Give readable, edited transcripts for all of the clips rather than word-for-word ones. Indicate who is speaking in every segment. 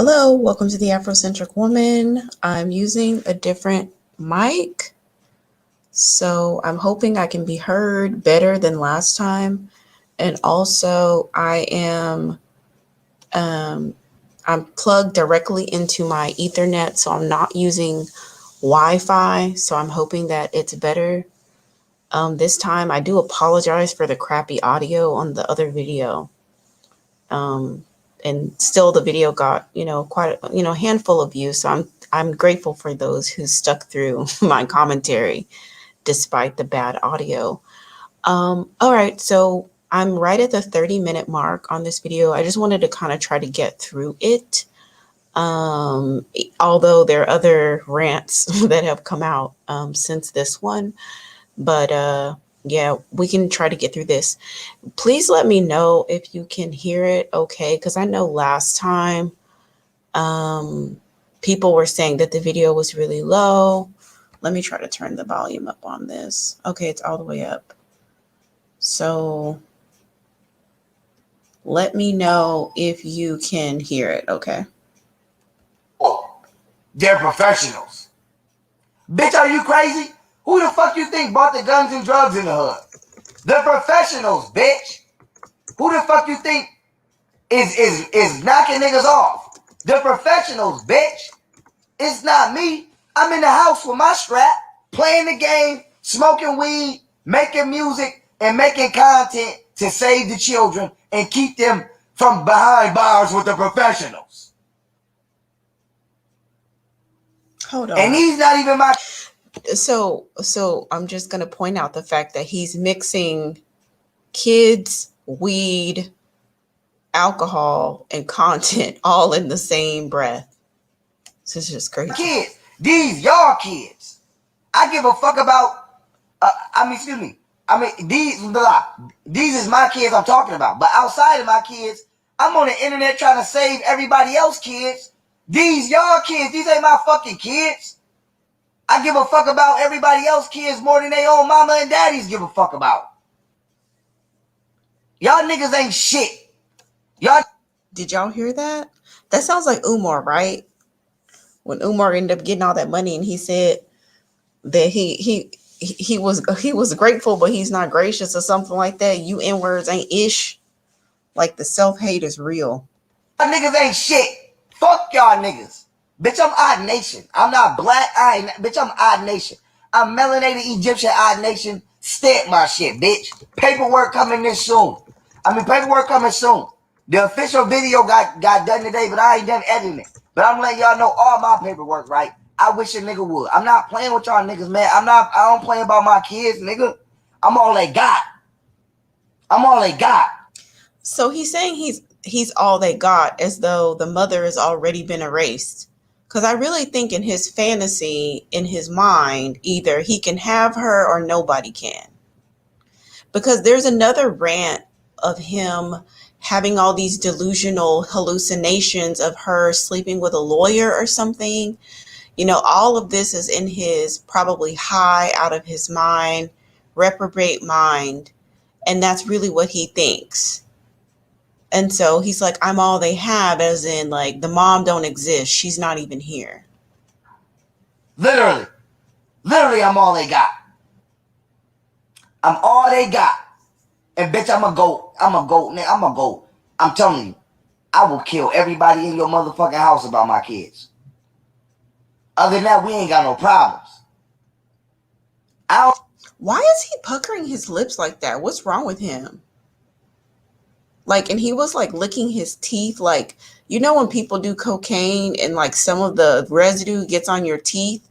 Speaker 1: Hello, welcome to the Afrocentric Woman. I'm using a different mic, so I'm hoping I can be heard better than last time. And also, I'm plugged directly into my Ethernet, so I'm not using Wi-Fi. So I'm hoping that it's better this time. I do apologize for the crappy audio on the other video. And still the video got, quite, a handful of views. So I'm grateful for those who stuck through my commentary despite the bad audio. All right. So I'm right at the 30-minute mark on this video. I just wanted to kind of try to get through it. Although there are other rants that have come out since this one, but yeah, we can try to get through this. Please let me know if you can hear it okay, because I know last time people were saying that the video was really low. Let me try to turn the volume up on this. Okay, it's all the way up. So let me know if you can hear it, okay?
Speaker 2: They're professionals. Bitch, are you crazy? Who the fuck you think bought the guns and drugs in the hood? The professionals, bitch. Who the fuck you think is knocking niggas off? The professionals, bitch. It's not me. I'm in the house with my strap, playing the game, smoking weed, making music, and making content to save the children and keep them from behind bars with the professionals.
Speaker 1: Hold on.
Speaker 2: And he's not even my...
Speaker 1: So I'm just going to point out the fact that he's mixing kids, weed, alcohol, and content all in the same breath. This is just crazy.
Speaker 2: Kids, these y'all kids. I give a fuck about, these is my kids I'm talking about. But outside of my kids, I'm on the internet trying to save everybody else's kids. These y'all kids, these ain't my fucking kids. I give a fuck about everybody else's kids more than they own mama and daddies give a fuck about. Y'all niggas ain't shit. Y'all.
Speaker 1: Did y'all hear that? That sounds like Umar, right? When Umar ended up getting all that money and he said that he was grateful, but he's not gracious or something like that. You N-words ain't ish. Like the self-hate is real.
Speaker 2: Y'all niggas ain't shit. Fuck y'all niggas. Bitch, I'm Odd Nation. I'm not black. Bitch, I'm Odd Nation. I'm melanated Egyptian Odd Nation. Stamp my shit, bitch. Paperwork coming this soon. Paperwork coming soon. The official video got done today, but I ain't done editing it. But I'm letting y'all know all my paperwork, right? I wish a nigga would. I'm not playing with y'all niggas, man. I don't play about my kids, nigga. I'm all they got. I'm all they got.
Speaker 1: So he's saying he's all they got, as though the mother has already been erased. Because I really think in his fantasy, in his mind, either he can have her or nobody can. Because there's another rant of him having all these delusional hallucinations of her sleeping with a lawyer or something. All of this is in his probably high, out of his mind, reprobate mind. And that's really what he thinks. And so he's like, I'm all they have, as in like the mom don't exist. She's not even here.
Speaker 2: Literally, I'm all they got. I'm all they got. And bitch, I'm a goat. I'm telling you, I will kill everybody in your motherfucking house about my kids. Other than that, we ain't got no problems.
Speaker 1: Why is he puckering his lips like that? What's wrong with him? And he was licking his teeth, when people do cocaine and some of the residue gets on your teeth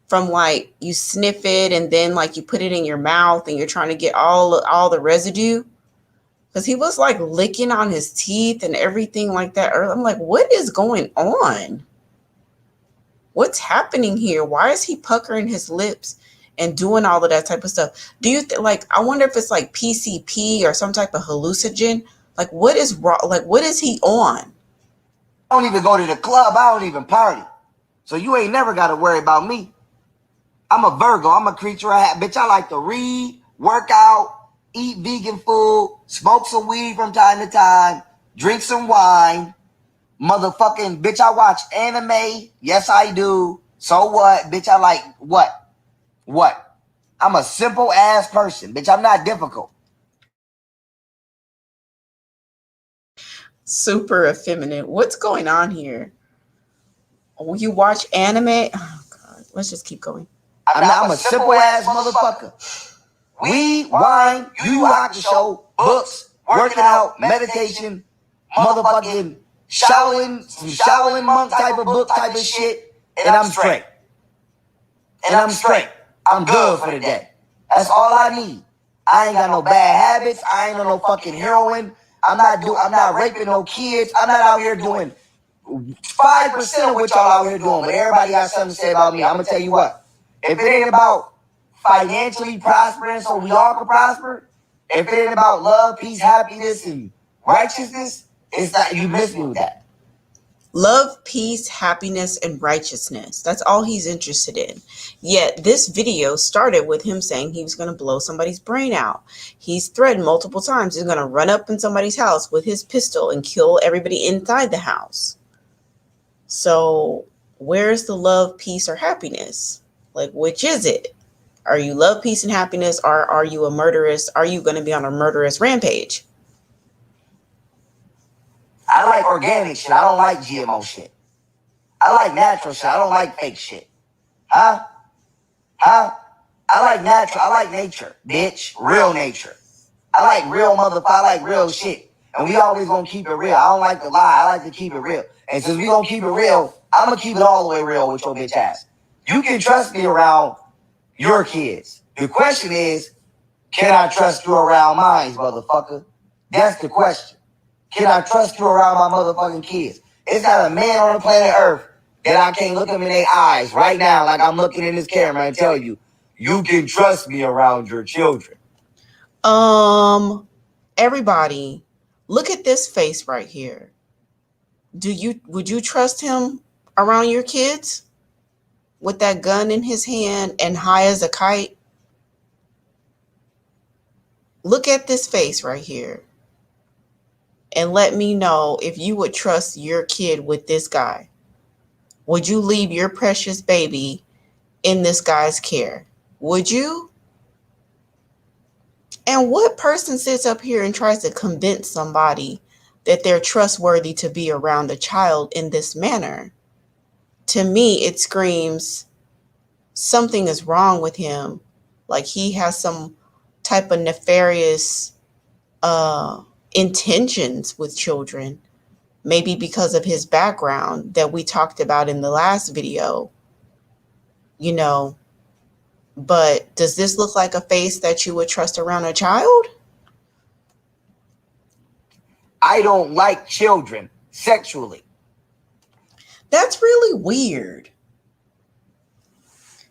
Speaker 1: from you sniff it and then you put it in your mouth and you're trying to get all the residue. Because he was licking on his teeth and everything like that. I'm like, what is going on? What's happening here? Why is he puckering his lips and doing all of that type of stuff? Do you I wonder if it's PCP or some type of hallucinogen? What is wrong? What is he on?
Speaker 2: I don't even go to the club. I don't even party. So you ain't never got to worry about me. I'm a Virgo. I'm a creature of habit. Bitch, I like to read, work out, eat vegan food, smoke some weed from time to time, drink some wine, Motherfucking bitch, I watch anime. Yes, I do. So what? Bitch, I like what? What? I'm a simple ass person. Bitch, I'm not difficult.
Speaker 1: Super effeminate. What's going on here? Oh, you watch anime? Oh, God. Let's just keep going.
Speaker 2: I'm a simple ass motherfucker. Weed, wine, Yu Yu Hakusho, books, working out, meditation, motherfucking Shaolin, some Shaolin monk type of book type of shit, and I'm straight. And I'm straight. I'm good for the day. That's all I need. I ain't got no bad habits. I ain't on no fucking heroin. I'm not raping no kids. I'm not out here doing 5% of what y'all out here doing, but everybody got something to say about me. I'm gonna tell you what. If it ain't about financially prospering so we all can prosper, if it ain't about love, peace, happiness, and righteousness, it's not, you miss me with that.
Speaker 1: Love, peace, happiness, and righteousness. That's all he's interested in. Yet this video started with him saying he was going to blow somebody's brain out. He's threatened multiple times he's going to run up in somebody's house with his pistol and kill everybody inside the house. So where's the love, peace, or happiness? Like, which is it? Are you love, peace, and happiness, or are you a murderous? Are you going to be on a murderous rampage?
Speaker 2: I like organic shit. I don't like GMO shit. I like natural shit. I don't like fake shit. Huh? I like natural. I like nature, bitch. Real nature. I like real motherfucker. I like real shit. And we always gonna keep it real. I don't like to lie. I like to keep it real. And since we gonna keep it real, I'm gonna keep it all the way real with your bitch ass. You can trust me around your kids. The question is, can I trust you around mine, motherfucker? That's the question. Can I trust you around my motherfucking kids? It's not a man on the planet Earth that I can't look them in their eyes right now like I'm looking in this camera and tell you, you can trust me around your children.
Speaker 1: Everybody, look at this face right here. Would you trust him around your kids with that gun in his hand and high as a kite? Look at this face right here and let me know if you would trust your kid with this guy. Would you leave your precious baby in this guy's care? Would you? And what person sits up here and tries to convince somebody that they're trustworthy to be around a child in this manner? To me, it screams something is wrong with him. Like he has some type of nefarious intentions with children. Maybe because of his background that we talked about in the last video, you know. But does this look like a face that you would trust around a child?
Speaker 2: I don't like children sexually.
Speaker 1: That's really weird.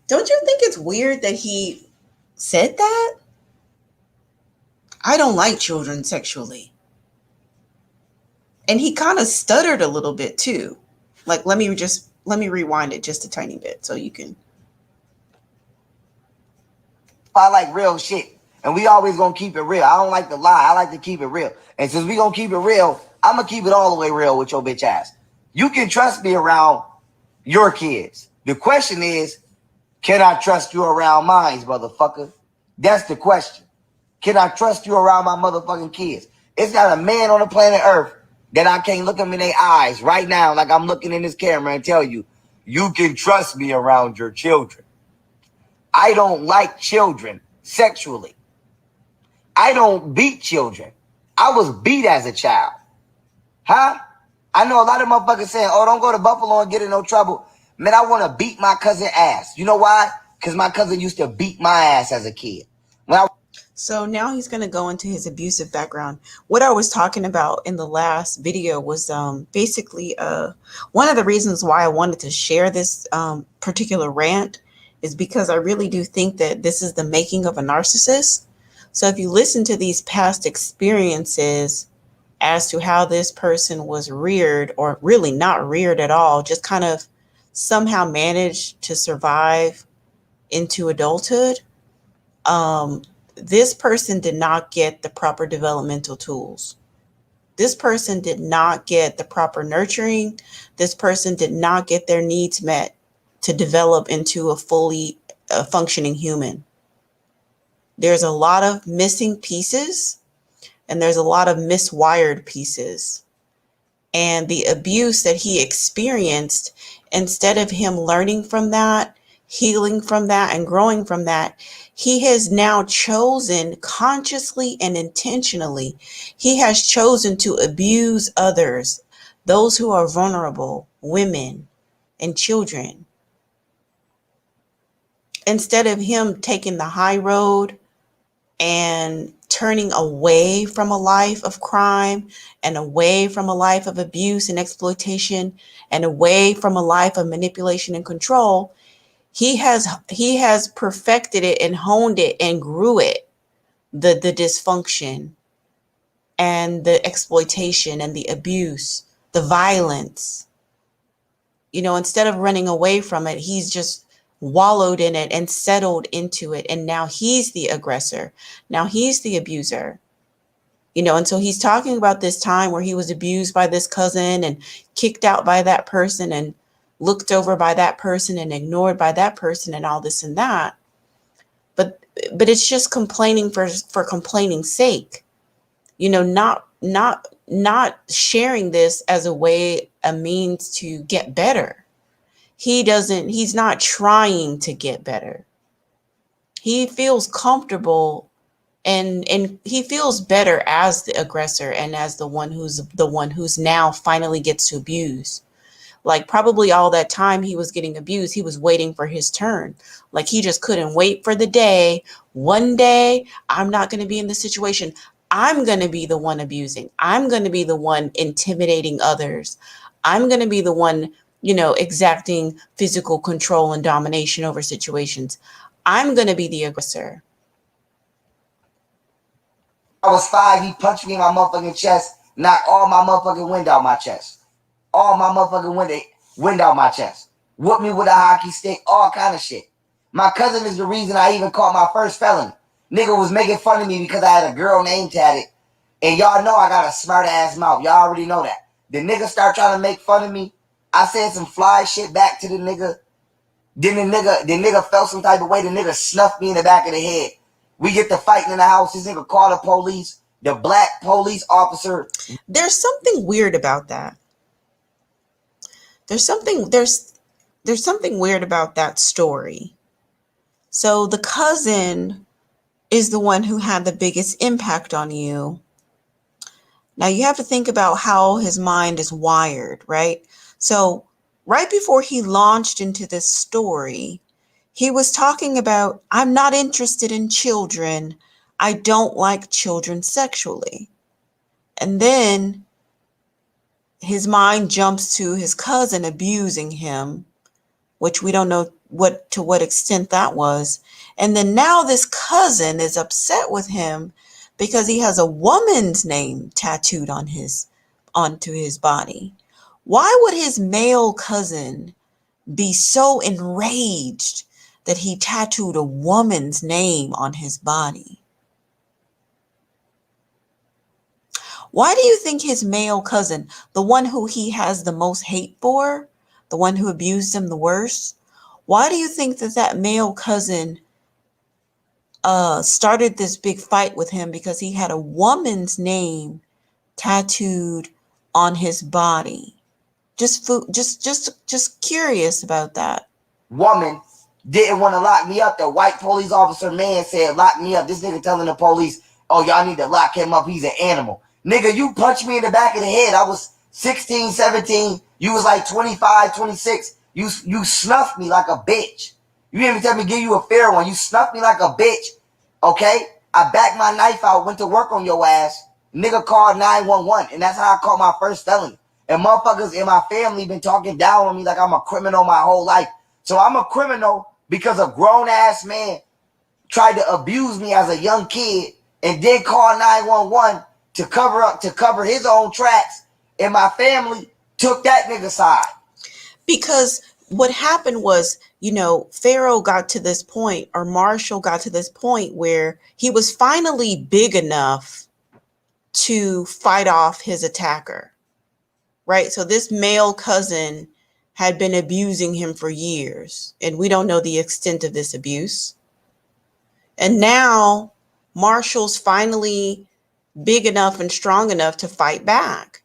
Speaker 1: Don't you think it's weird that he said that? I don't like children sexually. And he kind of stuttered a little bit too. Like, let me rewind it just a tiny bit so you can.
Speaker 2: I like real shit. And we always gonna keep it real. I don't like to lie. I like to keep it real. And since we gonna keep it real, I'm gonna keep it all the way real with your bitch ass. You can trust me around your kids. The question is, can I trust you around mine, motherfucker? That's the question. Can I trust you around my motherfucking kids? It's not a man on the planet Earth that I can't look them in their eyes right now like I'm looking in this camera and tell you, you can trust me around your children. I don't like children sexually. I don't beat children. I was beat as a child. Huh? I know a lot of motherfuckers saying, oh, don't go to Buffalo and get in no trouble. Man, I want to beat my cousin ass. You know why? Because my cousin used to beat my ass as a kid.
Speaker 1: So now he's going to go into his abusive background. What I was talking about in the last video was basically one of the reasons why I wanted to share this particular rant is because I really do think that this is the making of a narcissist. So if you listen to these past experiences as to how this person was reared, or really not reared at all, just kind of somehow managed to survive into adulthood, this person did not get the proper developmental tools. This person did not get the proper nurturing. This person did not get their needs met to develop into a fully functioning human. There's a lot of missing pieces, and there's a lot of miswired pieces. And the abuse that he experienced, instead of him learning from that, healing from that, and growing from that, he has now chosen consciously and intentionally, he has chosen to abuse others, those who are vulnerable, women and children. Instead of him taking the high road and turning away from a life of crime and away from a life of abuse and exploitation and away from a life of manipulation and control, he has perfected it and honed it and grew it, the dysfunction and the exploitation and the abuse, the violence. Instead of running away from it, he's just wallowed in it and settled into it. And now he's the aggressor. Now he's the abuser. And so he's talking about this time where he was abused by this cousin and kicked out by that person and looked over by that person and ignored by that person and all this and that. But it's just complaining for complaining's sake. Not sharing this as a means to get better. He's not trying to get better. He feels comfortable and he feels better as the aggressor and as the one who's now finally gets to abuse. Like probably all that time he was getting abused, he was waiting for his turn. Like he just couldn't wait for the day. One day I'm not going to be in this situation. I'm going to be the one abusing. I'm going to be the one intimidating others. I'm going to be the one, exacting physical control and domination over situations. I'm going to be the aggressor.
Speaker 2: I was 5, he punched me in my motherfucking chest, knocked all my motherfucking wind out my chest. All my motherfucking wind out my chest. Whooped me with a hockey stick, all kind of shit. My cousin is the reason I even caught my first felony. Nigga was making fun of me because I had a girl name tatted. And y'all know I got a smart ass mouth. Y'all already know that. The nigga start trying to make fun of me. I said some fly shit back to the nigga. Then the nigga felt some type of way. The nigga snuffed me in the back of the head. We get to fighting in the house. This nigga called the police. The black police officer.
Speaker 1: There's something weird about that. There's something weird about that story. So the cousin is the one who had the biggest impact on you. Now you have to think about how his mind is wired, right? So right before he launched into this story, he was talking about, I'm not interested in children. I don't like children sexually. And then his mind jumps to his cousin abusing him, which we don't know to what extent that was. And then now this cousin is upset with him because he has a woman's name tattooed onto his body. Why would his male cousin be so enraged that he tattooed a woman's name on his body? Why do you think his male cousin, the one who he has the most hate for, the one who abused him the worst, why do you think that male cousin started this big fight with him because he had a woman's name tattooed on his body? Just curious about that.
Speaker 2: Woman didn't want to lock me up. The white police officer man said, lock me up. This nigga telling the police, oh, y'all need to lock him up. He's an animal. Nigga, you punched me in the back of the head. I was 16, 17. You was like 25, 26. You snuffed me like a bitch. You didn't even tell me to give you a fair one. You snuffed me like a bitch. Okay? I backed my knife out, went to work on your ass. Nigga called 911. And that's how I caught my first felony. And motherfuckers in my family been talking down on me like I'm a criminal my whole life. So I'm a criminal because a grown-ass man tried to abuse me as a young kid and then call 911 to cover his own tracks. And my family took that nigga side.
Speaker 1: Because what happened was, Pharaoh got to this point, or Marshall got to this point where he was finally big enough to fight off his attacker, right? So this male cousin had been abusing him for years, and we don't know the extent of this abuse. And now Marshall's finally big enough and strong enough to fight back.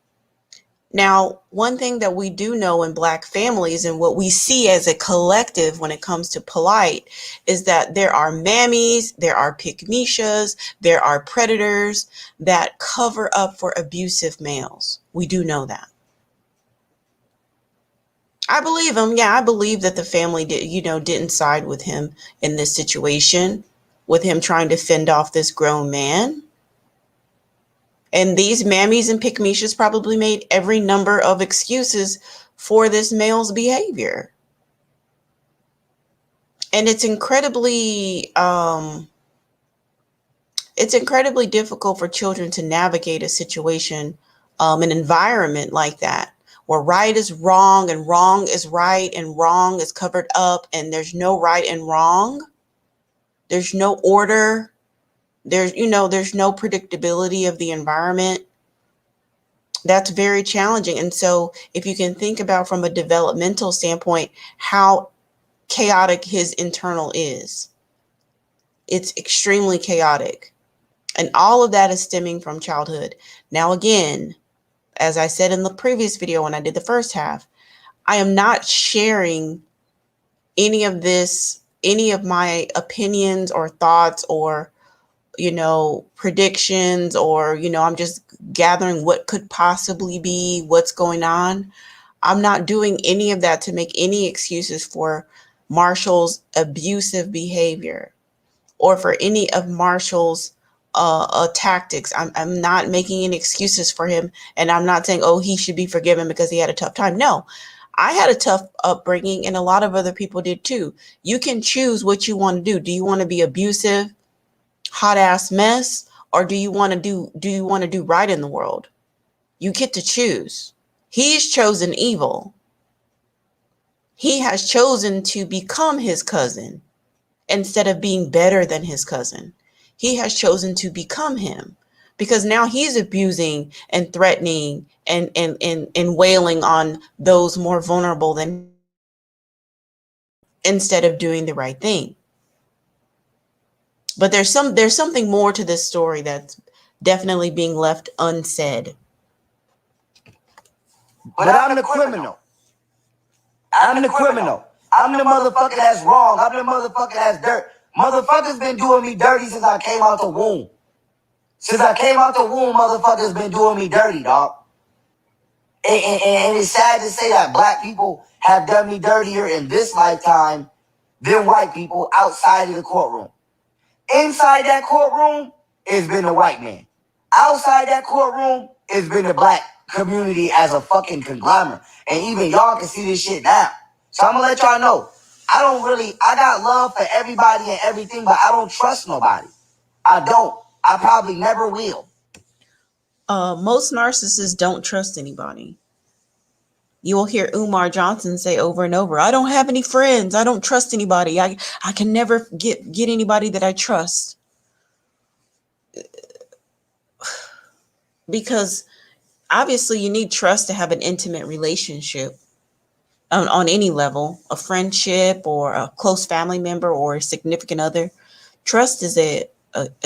Speaker 1: Now, one thing that we do know in Black families and what we see as a collective when it comes to polite is that there are mammies, there are pick-me-shas, there are predators that cover up for abusive males. We do know that. I believe him. Yeah, I believe that the family didn't side with him in this situation, with him trying to fend off this grown man. And these mammies and pick-me-shas probably made every number of excuses for this male's behavior. And it's incredibly difficult for children to navigate a situation, an environment like that, where right is wrong and wrong is right and wrong is covered up, and there's no right and wrong. There's no order. There's no predictability of the environment. That's very challenging. And so if you can think about from a developmental standpoint, how chaotic his internal is, it's extremely chaotic. And all of that is stemming from childhood. Now, again, as I said in the previous video when I did the first half, I am not sharing any of my opinions or thoughts or, predictions, or, I'm just gathering what could possibly be what's going on. I'm not doing any of that to make any excuses for Marshall's abusive behavior or for any of Marshall's tactics. I'm not making any excuses for him, and I'm not saying, oh, he should be forgiven because he had a tough time. No, I had a tough upbringing, and a lot of other people did too. You can choose what you want to do. Do you want to be abusive, hot ass mess, or do you want to do right in the world? You get to choose. He's chosen evil. He has chosen to become his cousin instead of being better than his cousin. He has chosen to become him because now he's abusing and threatening and wailing on those more vulnerable than, instead of doing the right thing. But there's something more to this story that's definitely being left unsaid.
Speaker 2: But I'm the criminal. I'm the criminal. I'm the motherfucker that's wrong. I'm the motherfucker that's dirt. Motherfuckers been doing me dirty since I came out the womb. Since I came out the womb, motherfuckers been doing me dirty, dog. And it's sad to say that Black people have done me dirtier in this lifetime than white people outside of the courtroom. Inside that courtroom, it's been the white man. Outside that courtroom, it's been the Black community as a fucking conglomerate. And even y'all can see this shit now. So I'm gonna let y'all know, I got love for everybody and everything, but I don't trust nobody. I don't. I probably never will.
Speaker 1: Most narcissists don't trust anybody. You will hear Umar Johnson say over and over, I don't have any friends. I don't trust anybody. I can never get anybody that I trust. Because obviously you need trust to have an intimate relationship on any level, a friendship or a close family member or a significant other. Trust is a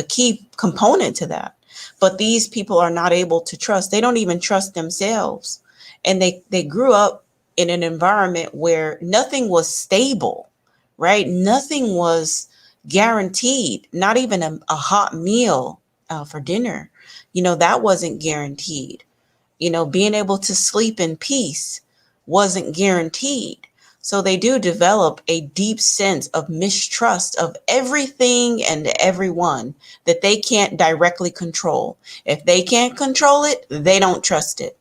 Speaker 1: key component to that. But these people are not able to trust. They don't even trust themselves. And they grew up in an environment where nothing was stable, right? Nothing was guaranteed, not even a hot meal for dinner. That wasn't guaranteed. Being able to sleep in peace wasn't guaranteed. So they do develop a deep sense of mistrust of everything and everyone that they can't directly control. If they can't control it, they don't trust it,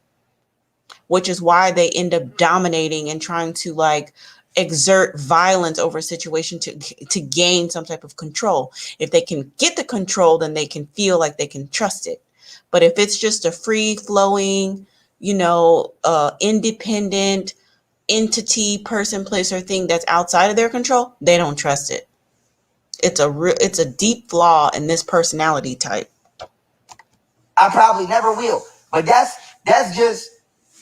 Speaker 1: which is why they end up dominating and trying to exert violence over a situation to gain some type of control. If they can get the control, then they can feel like they can trust it. But if it's just a free flowing, independent entity, person, place, or thing that's outside of their control, they don't trust it. It's a deep flaw in this personality type.
Speaker 2: I probably never will. But that's just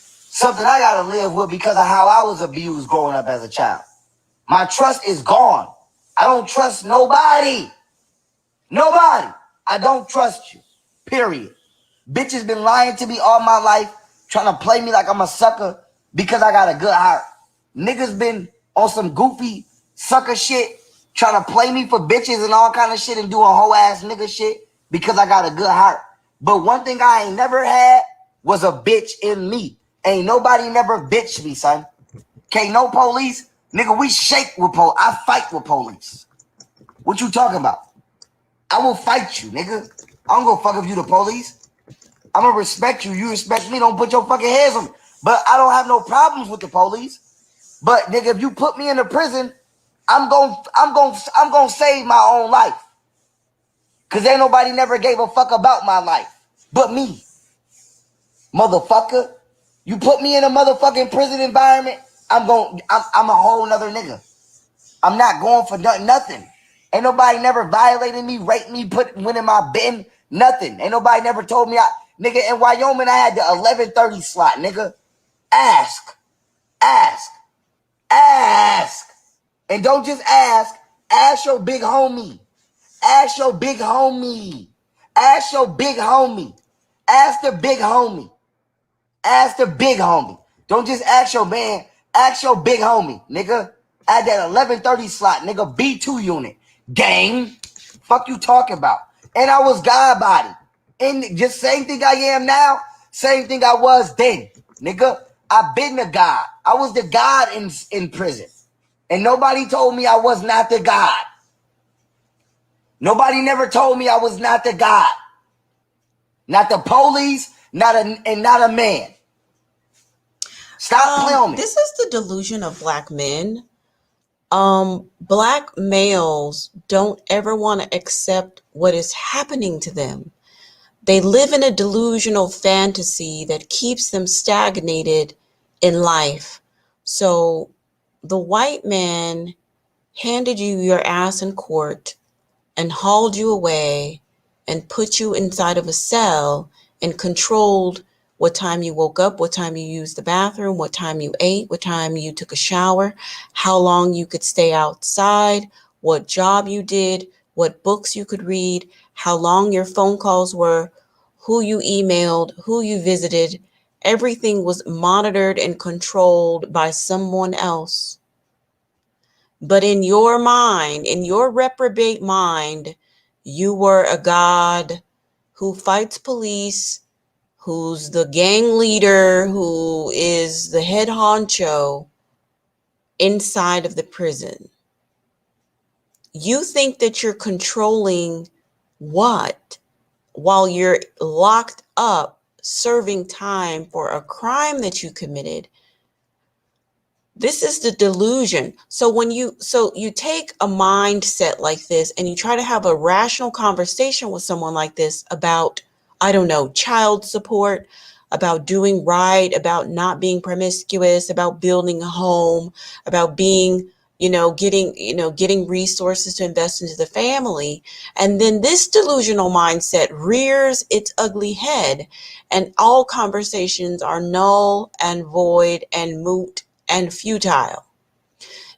Speaker 2: something I gotta live with because of how I was abused growing up as a child. My trust is gone. I don't trust nobody. Nobody. I don't trust you. Period. Bitches been lying to me all my life, trying to play me like I'm a sucker because I got a good heart. Niggas been on some goofy sucker shit, trying to play me for bitches and all kind of shit and doing whole ass nigga shit because I got a good heart. But one thing I ain't never had was a bitch in me. Ain't nobody never bitched me, son. Can't no police. Nigga, we shake with police. I fight with police. What you talking about? I will fight you, nigga. I don't go fuck if you the police. I'm gonna respect you. You respect me. Don't put your fucking hands on me. But I don't have no problems with the police. But nigga, if you put me in a prison, I'm gonna save my own life. Cause ain't nobody never gave a fuck about my life but me. Motherfucker. You put me in a motherfucking prison environment, I'm a whole nother nigga. I'm not going for nothing. Ain't nobody never violated me, raped me, went in my bin, nothing. Ain't nobody never told me nigga, in Wyoming, I had the 11:30 slot, nigga. Ask. And don't just ask your big homie. Ask your big homie. Ask your big homie. Ask the big homie. Ask the big homie. Don't just ask your man. Ask your big homie, nigga. At that 11:30 slot, nigga, B2 unit. Gang. Fuck you talking about. And I was God body. And just same thing I am now, same thing I was then. Nigga, I been the God. I was the God in prison. And nobody told me I was not the God. Nobody never told me I was not the God. Not the police, not a man. Stop playing on me.
Speaker 1: This is the delusion of black men. Black males don't ever want to accept what is happening to them. They live in a delusional fantasy that keeps them stagnated in life. So the white man handed you your ass in court and hauled you away and put you inside of a cell and controlled what time you woke up, what time you used the bathroom, what time you ate, what time you took a shower, how long you could stay outside, what job you did, what books you could read, how long your phone calls were, who you emailed, who you visited. Everything was monitored and controlled by someone else. But in your mind, in your reprobate mind, you were a God who fights police, who's the gang leader, who is the head honcho inside of the prison. You think that you're controlling what while you're locked up serving time for a crime that you committed. This is the delusion. So you take a mindset like this and you try to have a rational conversation with someone like this about, I don't know, child support, about doing right, about not being promiscuous, about building a home, about being, getting resources to invest into the family. And then this delusional mindset rears its ugly head and all conversations are null and void and moot and futile.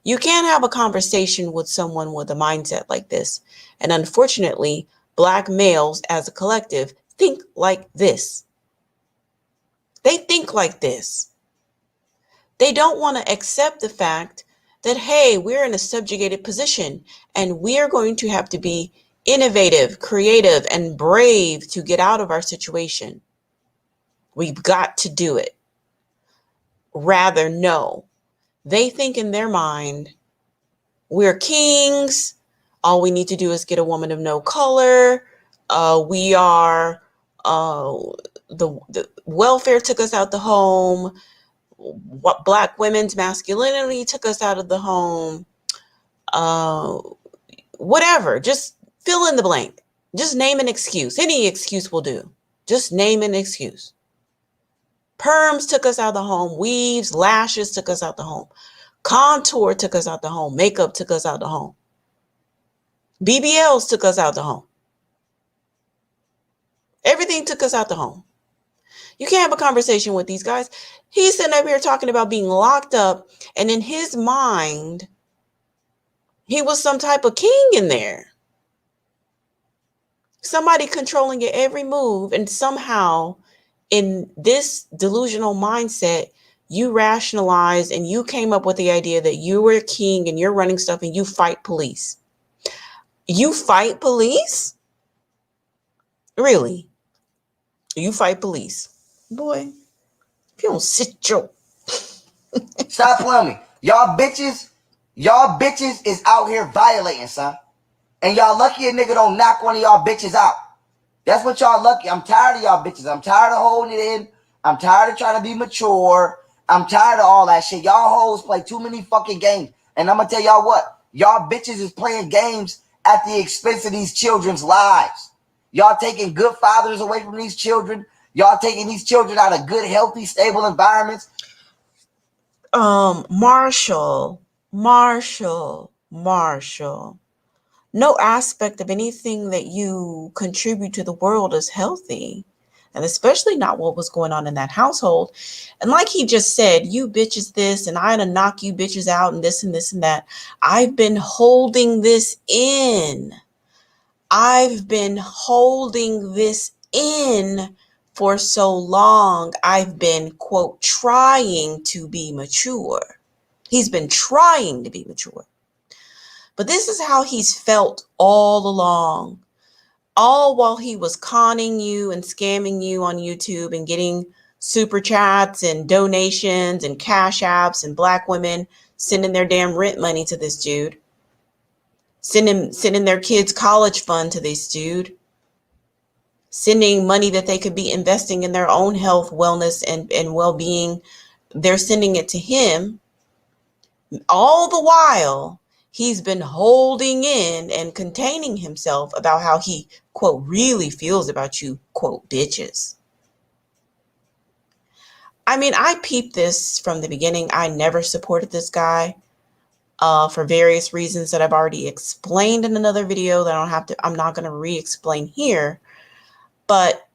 Speaker 1: You can't have a conversation with someone with a mindset like this. And unfortunately, black males as a collective think like this. They think like this. They don't want to accept the fact that, hey, we're in a subjugated position and we're going to have to be innovative, creative, and brave to get out of our situation. We've got to do it. Rather, no. They think in their mind, we're kings. All we need to do is get a woman of no color. We are, the welfare took us out the home. Black women's masculinity took us out of the home. Whatever, just fill in the blank. Just name an excuse. Any excuse will do. Just name an excuse. Perms took us out of the home. Weaves, lashes took us out the home. Contour took us out the home. Makeup took us out the home. BBLs took us out the home. Everything took us out the home. You can't have a conversation with these guys. He's sitting up here talking about being locked up, and in his mind, he was some type of king in there. Somebody controlling your every move, and somehow in this delusional mindset, you rationalized and you came up with the idea that you were a king and you're running stuff and you fight police. You fight police? Really? You fight police? Boy, if you don't sit your...
Speaker 2: Stop playing me. Y'all bitches is out here violating, son. And y'all lucky a nigga don't knock one of y'all bitches out. That's what y'all lucky. I'm tired of y'all bitches. I'm tired of holding it in. I'm tired of trying to be mature. I'm tired of all that shit. Y'all hoes play too many fucking games. And I'm going to tell y'all what. Y'all bitches is playing games at the expense of these children's lives. Y'all taking good fathers away from these children. Y'all taking these children out of good, healthy, stable environments.
Speaker 1: Marshall. No aspect of anything that you contribute to the world is healthy, and especially not what was going on in that household. And like he just said, you bitches this, and I'm gonna knock you bitches out, and this and this and that. I've been holding this in. For so long. I've been, quote, trying to be mature. He's been trying to be mature. But this is how he's felt all along. All while he was conning you and scamming you on YouTube and getting super chats and donations and cash apps and black women sending their damn rent money to this dude. Sending their kids' college fund to this dude. Sending money that they could be investing in their own health, wellness, and well-being. They're sending it to him. All the while, he's been holding in and containing himself about how he, quote, really feels about you, quote, bitches. I mean, I peeped this from the beginning. I never supported this guy for various reasons that I've already explained in another video that I'm not going to re-explain here. But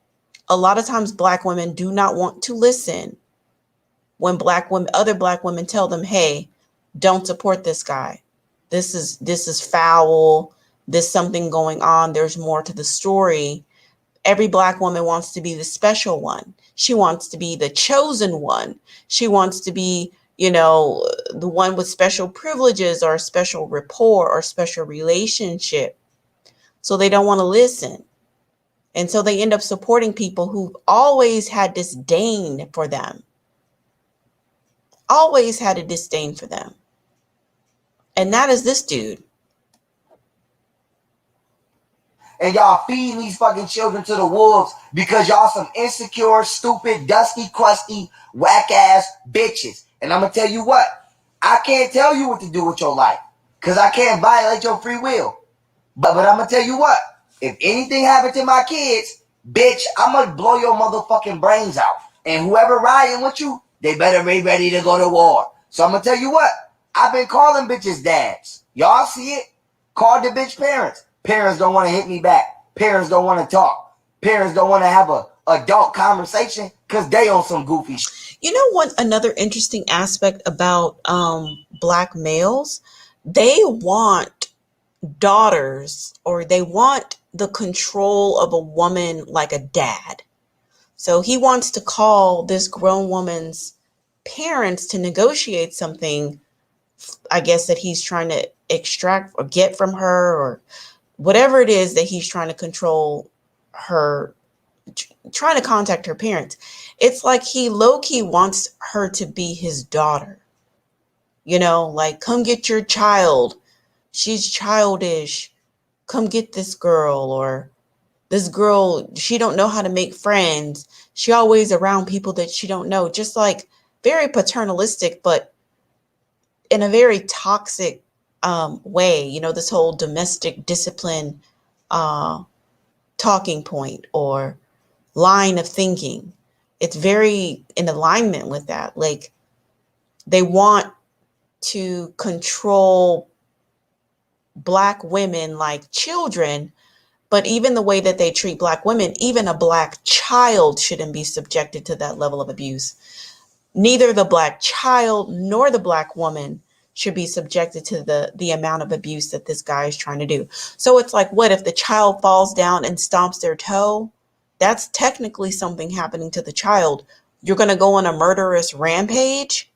Speaker 1: a lot of times black women do not want to listen when other black women tell them, hey, don't support this guy. This is foul. There's something going on. There's more to the story. Every black woman wants to be the special one. She wants to be the chosen one. She wants to be, the one with special privileges or special rapport or special relationship. So they don't want to listen. And so they end up supporting people who've always had disdain for them. Always had a disdain for them. And that is this dude.
Speaker 2: And y'all feeding these fucking children to the wolves because y'all some insecure, stupid, dusty, crusty, whack-ass bitches. And I'm going to tell you what. I can't tell you what to do with your life because I can't violate your free will. But I'm going to tell you what. If anything happened to my kids, bitch, I'm going to blow your motherfucking brains out. And whoever riding with you, they better be ready to go to war. So I'm going to tell you what. I've been calling bitches dads. Y'all see it? Call the bitch parents. Parents don't want to hit me back. Parents don't want to talk. Parents don't want to have a adult conversation because they on some goofy shit.
Speaker 1: You know what? Another interesting aspect about black males, they want daughters, or they want the control of a woman like a dad. So he wants to call this grown woman's parents to negotiate something, I guess, that he's trying to extract or get from her, or whatever it is that he's trying to control her, trying to contact her parents. It's like he low-key wants her to be his daughter. Like, come get your child. She's childish. Come get this girl. Or this girl, she don't know how to make friends. She always around people that she don't know. Just like very paternalistic, but in a very toxic way. This whole domestic discipline talking point or line of thinking. It's very in alignment with that. Like, they want to control black women like children, But even the way that they treat Black women, even a Black child shouldn't be subjected to that level of abuse. Neither the Black child nor the Black woman should be subjected to the amount of abuse that this guy is trying to do. So it's like, what if the child falls down and stomps their toe? That's technically something happening to the child. You're going to go on a murderous rampage?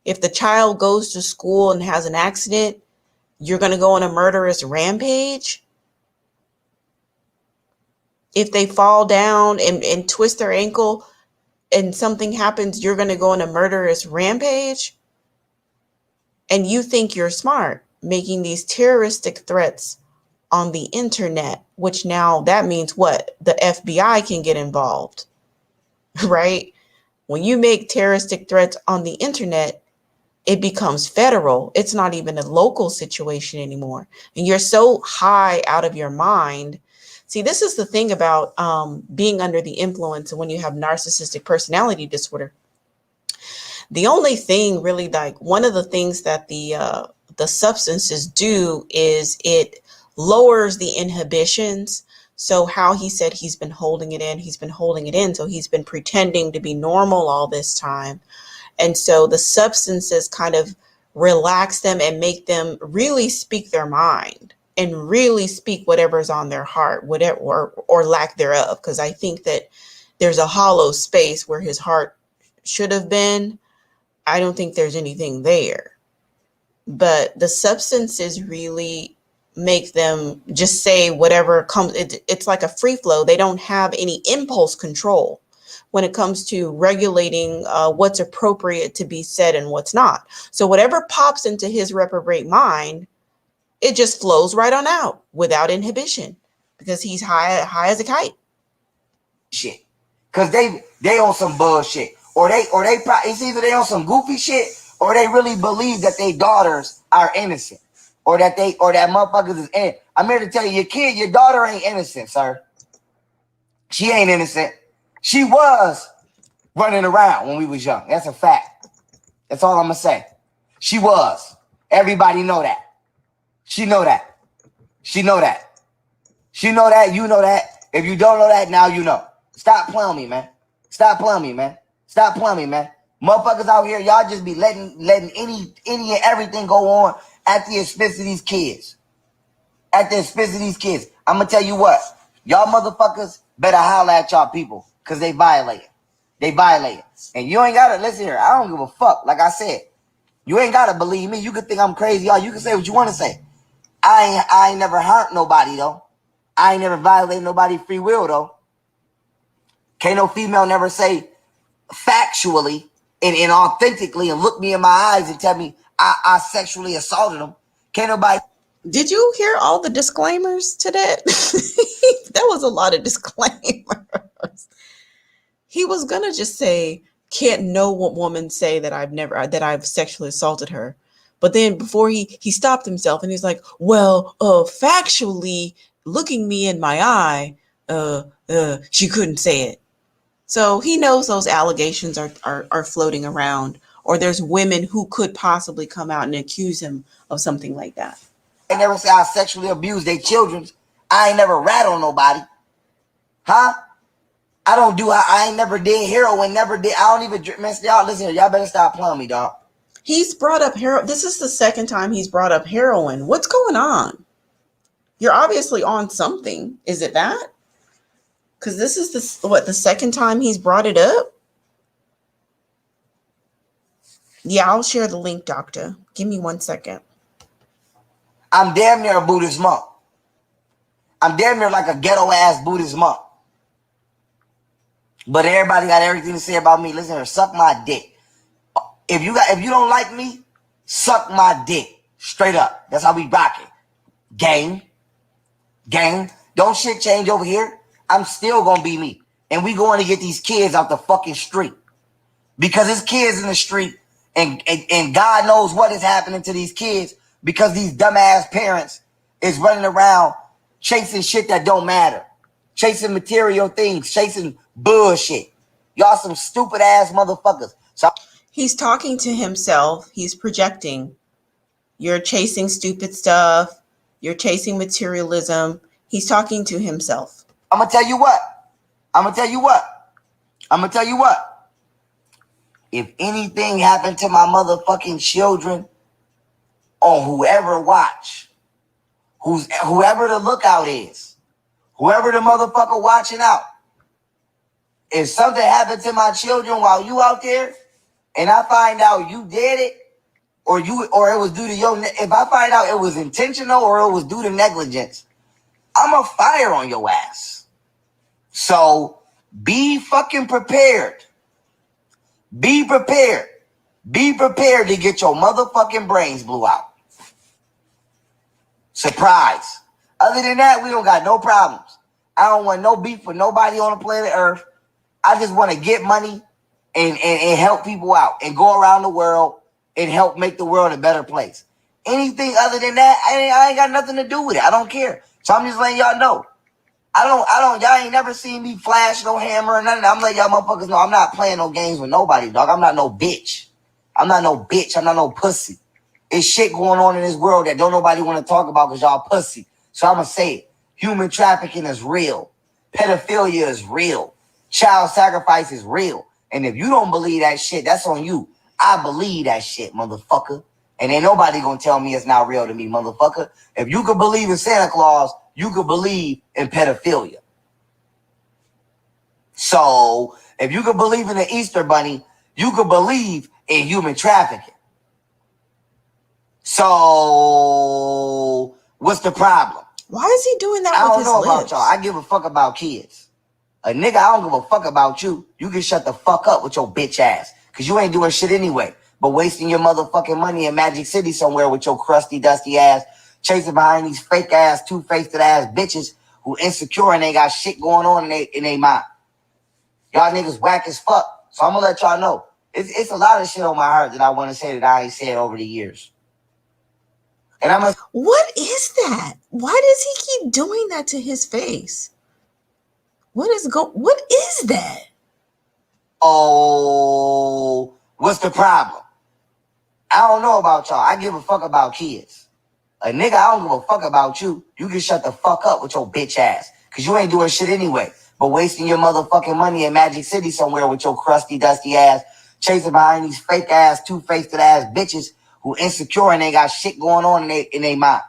Speaker 1: If the child goes to school and has an accident, you're going to go on a murderous rampage? If they fall down and twist their ankle and something happens, you're going to go on a murderous rampage? And you think you're smart, making these terroristic threats on the internet, which now that means what? The FBI can get involved, right? When you make terroristic threats on the internet, it becomes federal. It's not even a local situation anymore. And you're so high out of your mind. See, this is the thing about being under the influence and when you have narcissistic personality disorder. The only thing really, like one of the things that the substances do is it lowers the inhibitions. So how he said he's been holding it in. So he's been pretending to be normal all this time. And so the substances kind of relax them and make them really speak their mind and really speak whatever's on their heart, whatever or lack thereof. Because I think that there's a hollow space where his heart should have been. I don't think there's anything there. But the substances really make them just say whatever comes. It's like a free flow. They don't have any impulse control when it comes to regulating what's appropriate to be said and what's not. So whatever pops into his reprobate mind, it just flows right on out without inhibition because he's high as a kite.
Speaker 2: Shit, cause they on some bullshit, or they it's either they on some goofy shit, or they really believe that their daughters are innocent, or that motherfuckers is innocent. I'm here to tell you, your daughter ain't innocent, sir. She ain't innocent. She was running around when we was young. That's a fact. That's all I'm gonna say. She was. Everybody know that. She know that. She know that. She know that. You know that. If you don't know that, now you know. Stop playing me, man. Stop playing me, man. Stop playing me, man. Motherfuckers out here, y'all just be letting any and everything go on at the expense of these kids. At the expense of these kids. I'm gonna tell you what. Y'all motherfuckers better holler at y'all people. Because they violate it. They violate it. And you ain't got to, listen here, I don't give a fuck. Like I said, you ain't got to believe me. You can think I'm crazy. Y'all, you can say what you want to say. I ain't never hurt nobody, though. I ain't never violated nobody's free will, though. Can't no female never say factually and authentically and look me in my eyes and tell me I sexually assaulted them. Can't nobody.
Speaker 1: Did you hear all the disclaimers to that? That was a lot of disclaimers. He was gonna just say, can't no woman say that I've sexually assaulted her. But then before he stopped himself and he's like, well, factually looking me in my eye, she couldn't say it. So he knows those allegations are floating around, or there's women who could possibly come out and accuse him of something like that.
Speaker 2: I never say I sexually abused their children. I ain't never rat on nobody. Huh? I ain't never did heroin, never did. I don't even drink. Man, y'all listen here. Y'all better stop playing me, dog.
Speaker 1: He's brought up heroin. This is the second time he's brought up heroin. What's going on? You're obviously on something. Is it that? Because this is the second time he's brought it up? Yeah, I'll share the link, doctor. Give me 1 second.
Speaker 2: I'm damn near a Buddhist monk. I'm damn near like a ghetto-ass Buddhist monk. But everybody got everything to say about me. Listen here, suck my dick. If you don't like me, suck my dick. Straight up. That's how we rock it. Gang. Don't shit change over here. I'm still gonna be me. And we going to get these kids out the fucking street. Because it's kids in the street and God knows what is happening to these kids because these dumbass parents is running around chasing shit that don't matter. Chasing material things, chasing bullshit. Y'all some stupid ass motherfuckers. So
Speaker 1: he's talking to himself. He's projecting. You're chasing stupid stuff. You're chasing materialism. He's talking to himself.
Speaker 2: I'm gonna tell you what. If anything happened to my motherfucking children, or whoever watch, whoever the lookout is, whoever the motherfucker watching out, if something happened to my children while you out there, and I find out you did it, or it was due to if I find out it was intentional or it was due to negligence, I'm a fire on your ass. So be fucking prepared. Be prepared. Be prepared to get your motherfucking brains blew out. Surprise. Other than that, we don't got no problems. I don't want no beef with nobody on the planet Earth. I just want to get money and help people out and go around the world and help make the world a better place. Anything other than that, I ain't got nothing to do with it. I don't care. So I'm just letting y'all know. Y'all ain't never seen me flash no hammer or nothing. I'm letting y'all motherfuckers know I'm not playing no games with nobody, dog. I'm not no bitch. I'm not no bitch. I'm not no pussy. There's shit going on in this world that don't nobody want to talk about because y'all pussy. So I'm going to say it. Human trafficking is real. Pedophilia is real. Child sacrifice is real. And if you don't believe that shit, that's on you. I believe that shit, motherfucker. And ain't nobody going to tell me it's not real to me, motherfucker. If you could believe in Santa Claus, you could believe in pedophilia. So if you could believe in the Easter Bunny, you could believe in human trafficking. So what's the problem?
Speaker 1: Why is he doing that?
Speaker 2: I
Speaker 1: with
Speaker 2: don't
Speaker 1: his
Speaker 2: know
Speaker 1: lips?
Speaker 2: about y'all. I give a fuck about kids. A nigga, I don't give a fuck about you. You can shut the fuck up with your bitch ass. Because you ain't doing shit anyway. But wasting your motherfucking money in Magic City somewhere with your crusty, dusty ass, chasing behind these fake ass, two-faced ass bitches who insecure and they got shit going on in they mind. Y'all niggas whack as fuck. So I'm gonna let y'all know. It's a lot of shit on my heart that I want to say that I ain't said over the years. And
Speaker 1: what is that? Why does he keep doing that to his face? What is that?
Speaker 2: Oh, what's the problem? I don't know about y'all. I give a fuck about kids. A nigga, I don't give a fuck about you. You can shut the fuck up with your bitch ass. Because you ain't doing shit anyway. But wasting your motherfucking money in Magic City somewhere with your crusty, dusty ass, chasing behind these fake ass, two-faced ass bitches who insecure and they got shit going on in they mind.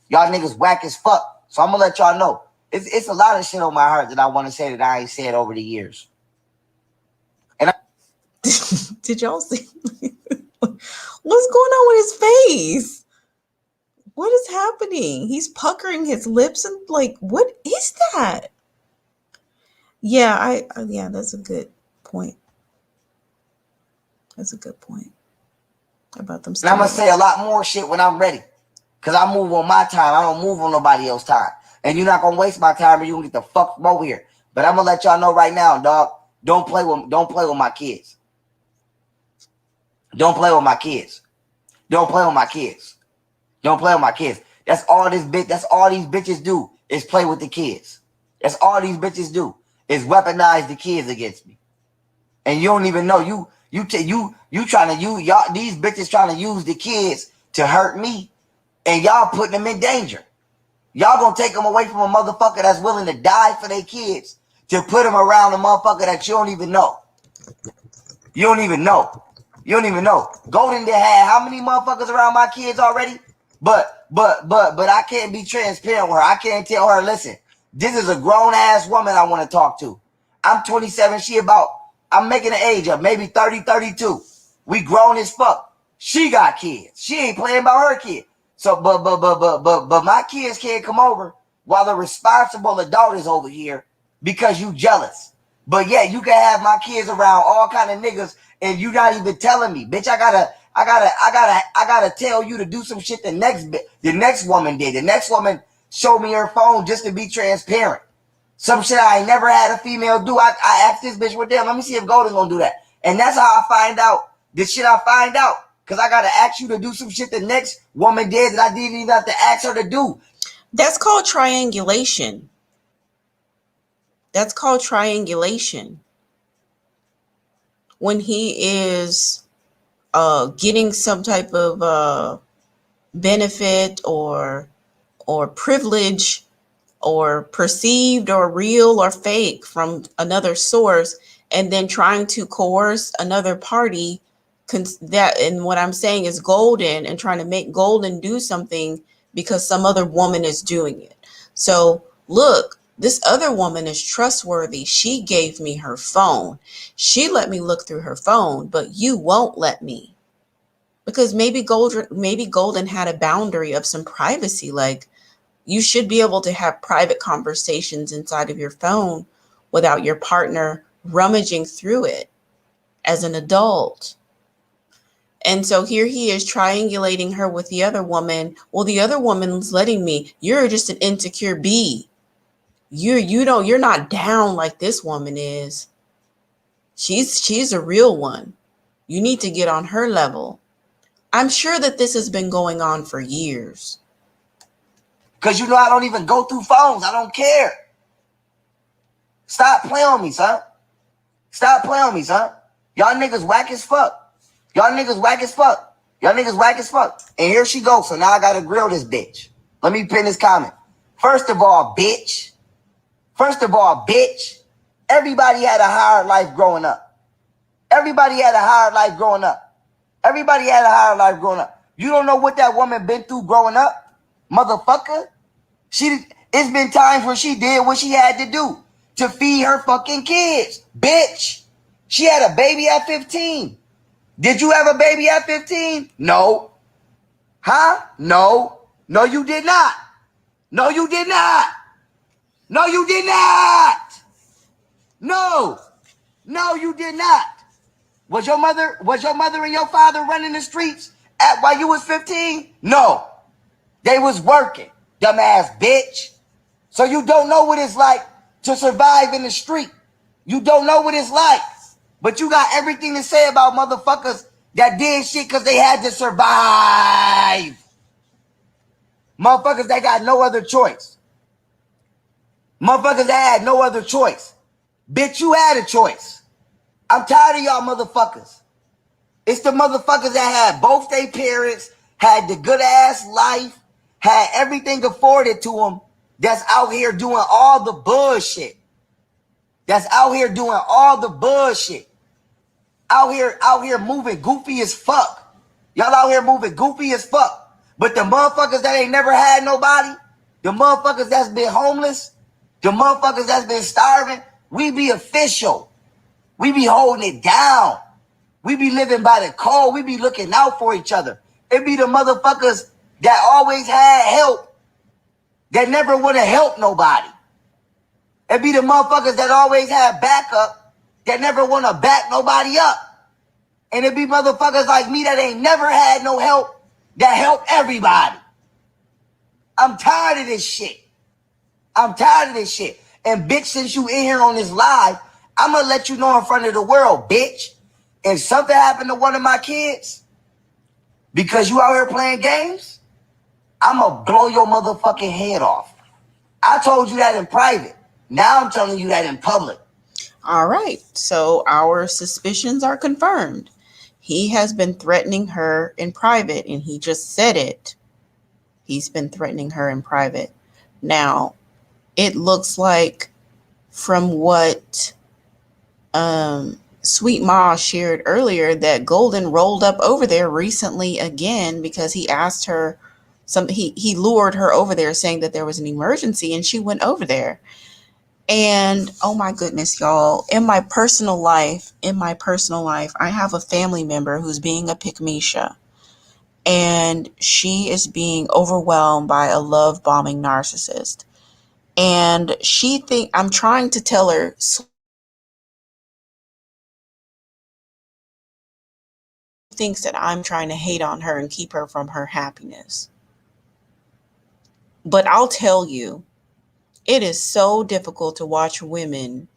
Speaker 2: Y'all niggas whack as fuck. So I'm gonna let y'all know. It's a lot of shit on my heart that I want to say that I ain't said over the years.
Speaker 1: Did y'all see? What's going on with his face? What is happening? He's puckering his lips and like, what is that? Yeah, yeah, that's a good point. That's a good point about them.
Speaker 2: And I'm gonna say a lot more shit when I'm ready. Cause I move on my time. I don't move on nobody else's time. And you're not gonna waste my time or you can get the fuck from over here. But I'm gonna let y'all know right now, dog. Don't play with my kids. Don't play with my kids. Don't play with my kids. Don't play with my kids. That's all these bitches do is play with the kids. That's all these bitches do is weaponize the kids against me. And you don't even know you trying to use y'all, these bitches trying to use the kids to hurt me, and y'all putting them in danger. Y'all gonna take them away from a motherfucker that's willing to die for their kids to put them around a motherfucker that you don't even know. You don't even know. Golden did have how many motherfuckers around my kids already? But I can't be transparent with her. I can't tell her, listen, this is a grown ass woman I want to talk to. I'm 27. I'm making the age of maybe 30, 32. We grown as fuck. She got kids. She ain't playing about her kid. So, but my kids can't come over while the responsible adult is over here because you jealous. But yeah, you can have my kids around all kind of niggas and you not even telling me, bitch. I gotta tell you to do some shit the next woman did. The next woman showed me her phone just to be transparent. Some shit I ain't never had a female do. I asked this bitch, well, damn, let me see if Golden's gonna do that. And that's how I find out the shit I find out. Because I gotta ask you to do some shit the next woman did that I didn't even have to ask her to do.
Speaker 1: That's called triangulation. When he is getting some type of benefit or privilege or perceived or real or fake from another source, and then trying to coerce another party that, and what I'm saying is golden, and trying to make golden do something because some other woman is doing it. So look, this other woman is trustworthy. She gave me her phone. She let me look through her phone, but you won't let me. Because maybe Golden had a boundary of some privacy. Like, you should be able to have private conversations inside of your phone without your partner rummaging through it as an adult. And so here he is triangulating her with the other woman. Well, the other woman's letting me. You're just an insecure bee. You're not down like this woman is. She's a real one. You need to get on her level. I'm sure that this has been going on for years.
Speaker 2: Because you know I don't even go through phones. I don't care. Stop playing on me, son. Stop playing on me, son. Y'all niggas whack as fuck. Y'all niggas whack as fuck. Y'all niggas whack as fuck. And here she goes. So now I gotta grill this bitch. Let me pin this comment. First of all, bitch. Everybody had a hard life growing up. Everybody had a hard life growing up. Everybody had a hard life growing up. You don't know what that woman been through growing up? Motherfucker. It's been times where she did what she had to do to feed her fucking kids. Bitch. She had a baby at 15. Did you have a baby at 15? No. Huh? No. No, you did not. No, you did not. No, you did not. No. No, you did not. Was your mother and your father running the streets while you was 15? No. They was working, dumbass bitch. So you don't know what it's like to survive in the street. You don't know what it's like. But you got everything to say about motherfuckers that did shit because they had to survive. Motherfuckers that got no other choice. Motherfuckers that had no other choice. Bitch, you had a choice. I'm tired of y'all motherfuckers. It's the motherfuckers that had both their parents, had the good ass life, had everything afforded to them, that's out here doing all the bullshit. That's out here doing all the bullshit. Out here moving goofy as fuck. Y'all out here moving goofy as fuck. But the motherfuckers that ain't never had nobody, the motherfuckers that's been homeless, the motherfuckers that's been starving, we be official. We be holding it down. We be living by the code. We be looking out for each other. It be the motherfuckers that always had help, that never would have helped nobody. It be the motherfuckers that always had backup, that never want to back nobody up. And it be motherfuckers like me that ain't never had no help, that help everybody. I'm tired of this shit. I'm tired of this shit. And bitch, since you in here on this live, I'm going to let you know in front of the world, bitch. If something happened to one of my kids, because you out here playing games, I'm going to blow your motherfucking head off. I told you that in private. Now I'm telling you that in public.
Speaker 1: All right. So our suspicions are confirmed. He has been threatening her in private, and he just said it. He's been threatening her in private. Now, it looks like from what Sweet Ma shared earlier that Golden rolled up over there recently again because he asked her he lured her over there saying that there was an emergency, and she went over there. And oh my goodness, y'all, in my personal life, I have a family member who's being a pick-me-sha, and she is being overwhelmed by a love bombing narcissist. And I'm trying to tell her thinks that I'm trying to hate on her and keep her from her happiness. But I'll tell you, it is so difficult to watch women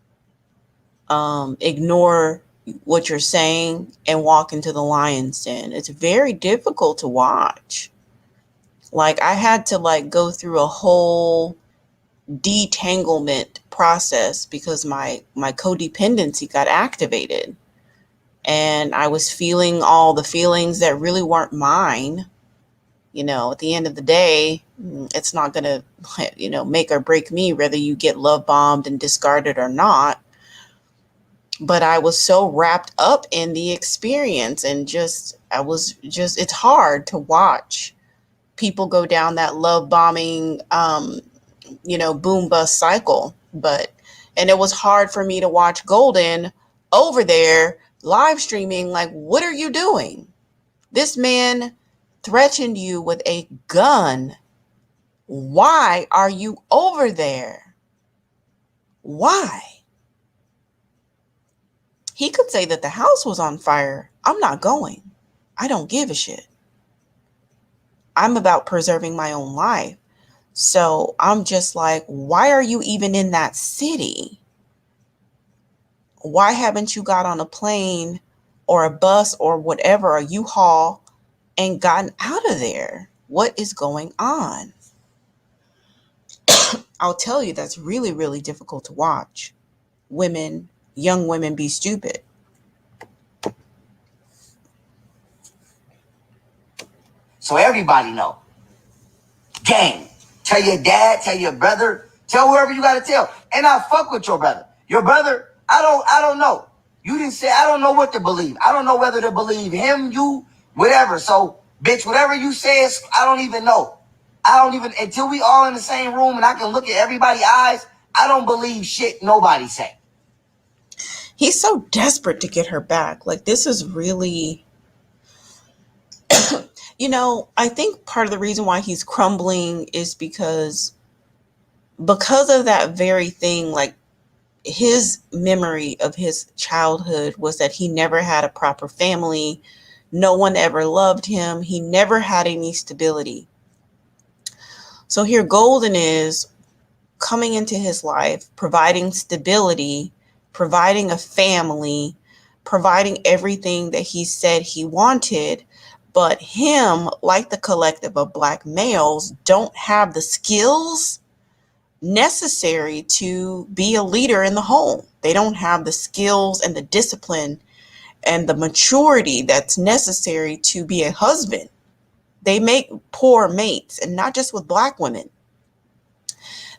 Speaker 1: ignore what you're saying and walk into the lion's den. It's very difficult to watch. Like, I had to go through a whole detanglement process because my codependency got activated. And I was feeling all the feelings that really weren't mine. At the end of the day, It's not going to, make or break me whether you get love bombed and discarded or not. But I was so wrapped up in the experience and it's hard to watch people go down that love bombing, boom bust cycle. And it was hard for me to watch Golden over there live streaming. Like, what are you doing? This man threatened you with a gun. Why are you over there? Why? He could say that the house was on fire. I'm not going. I don't give a shit. I'm about preserving my own life. So I'm just like, why are you even in that city? Why haven't you got on a plane or a bus or whatever, a U-Haul, and gotten out of there? What is going on? I'll tell you, that's really, really difficult to watch. Young women be stupid.
Speaker 2: So everybody know. Gang. Tell your dad, tell your brother, tell whoever you gotta tell. And I fuck with your brother. Your brother, I don't know. You didn't say, I don't know what to believe. I don't know whether to believe him, you, whatever. So, bitch, whatever you say, I don't even know. Until we all in the same room and I can look at everybody's eyes, I don't believe shit nobody say.
Speaker 1: He's so desperate to get her back. Like, this is really, I think part of the reason why he's crumbling is because of that very thing. Like, his memory of his childhood was that he never had a proper family. No one ever loved him. He never had any stability. So here Golden is coming into his life, providing stability, providing a family, providing everything that he said he wanted. But him, like the collective of Black males, don't have the skills necessary to be a leader in the home. They don't have the skills and the discipline and the maturity that's necessary to be a husband. They make poor mates, and not just with Black women.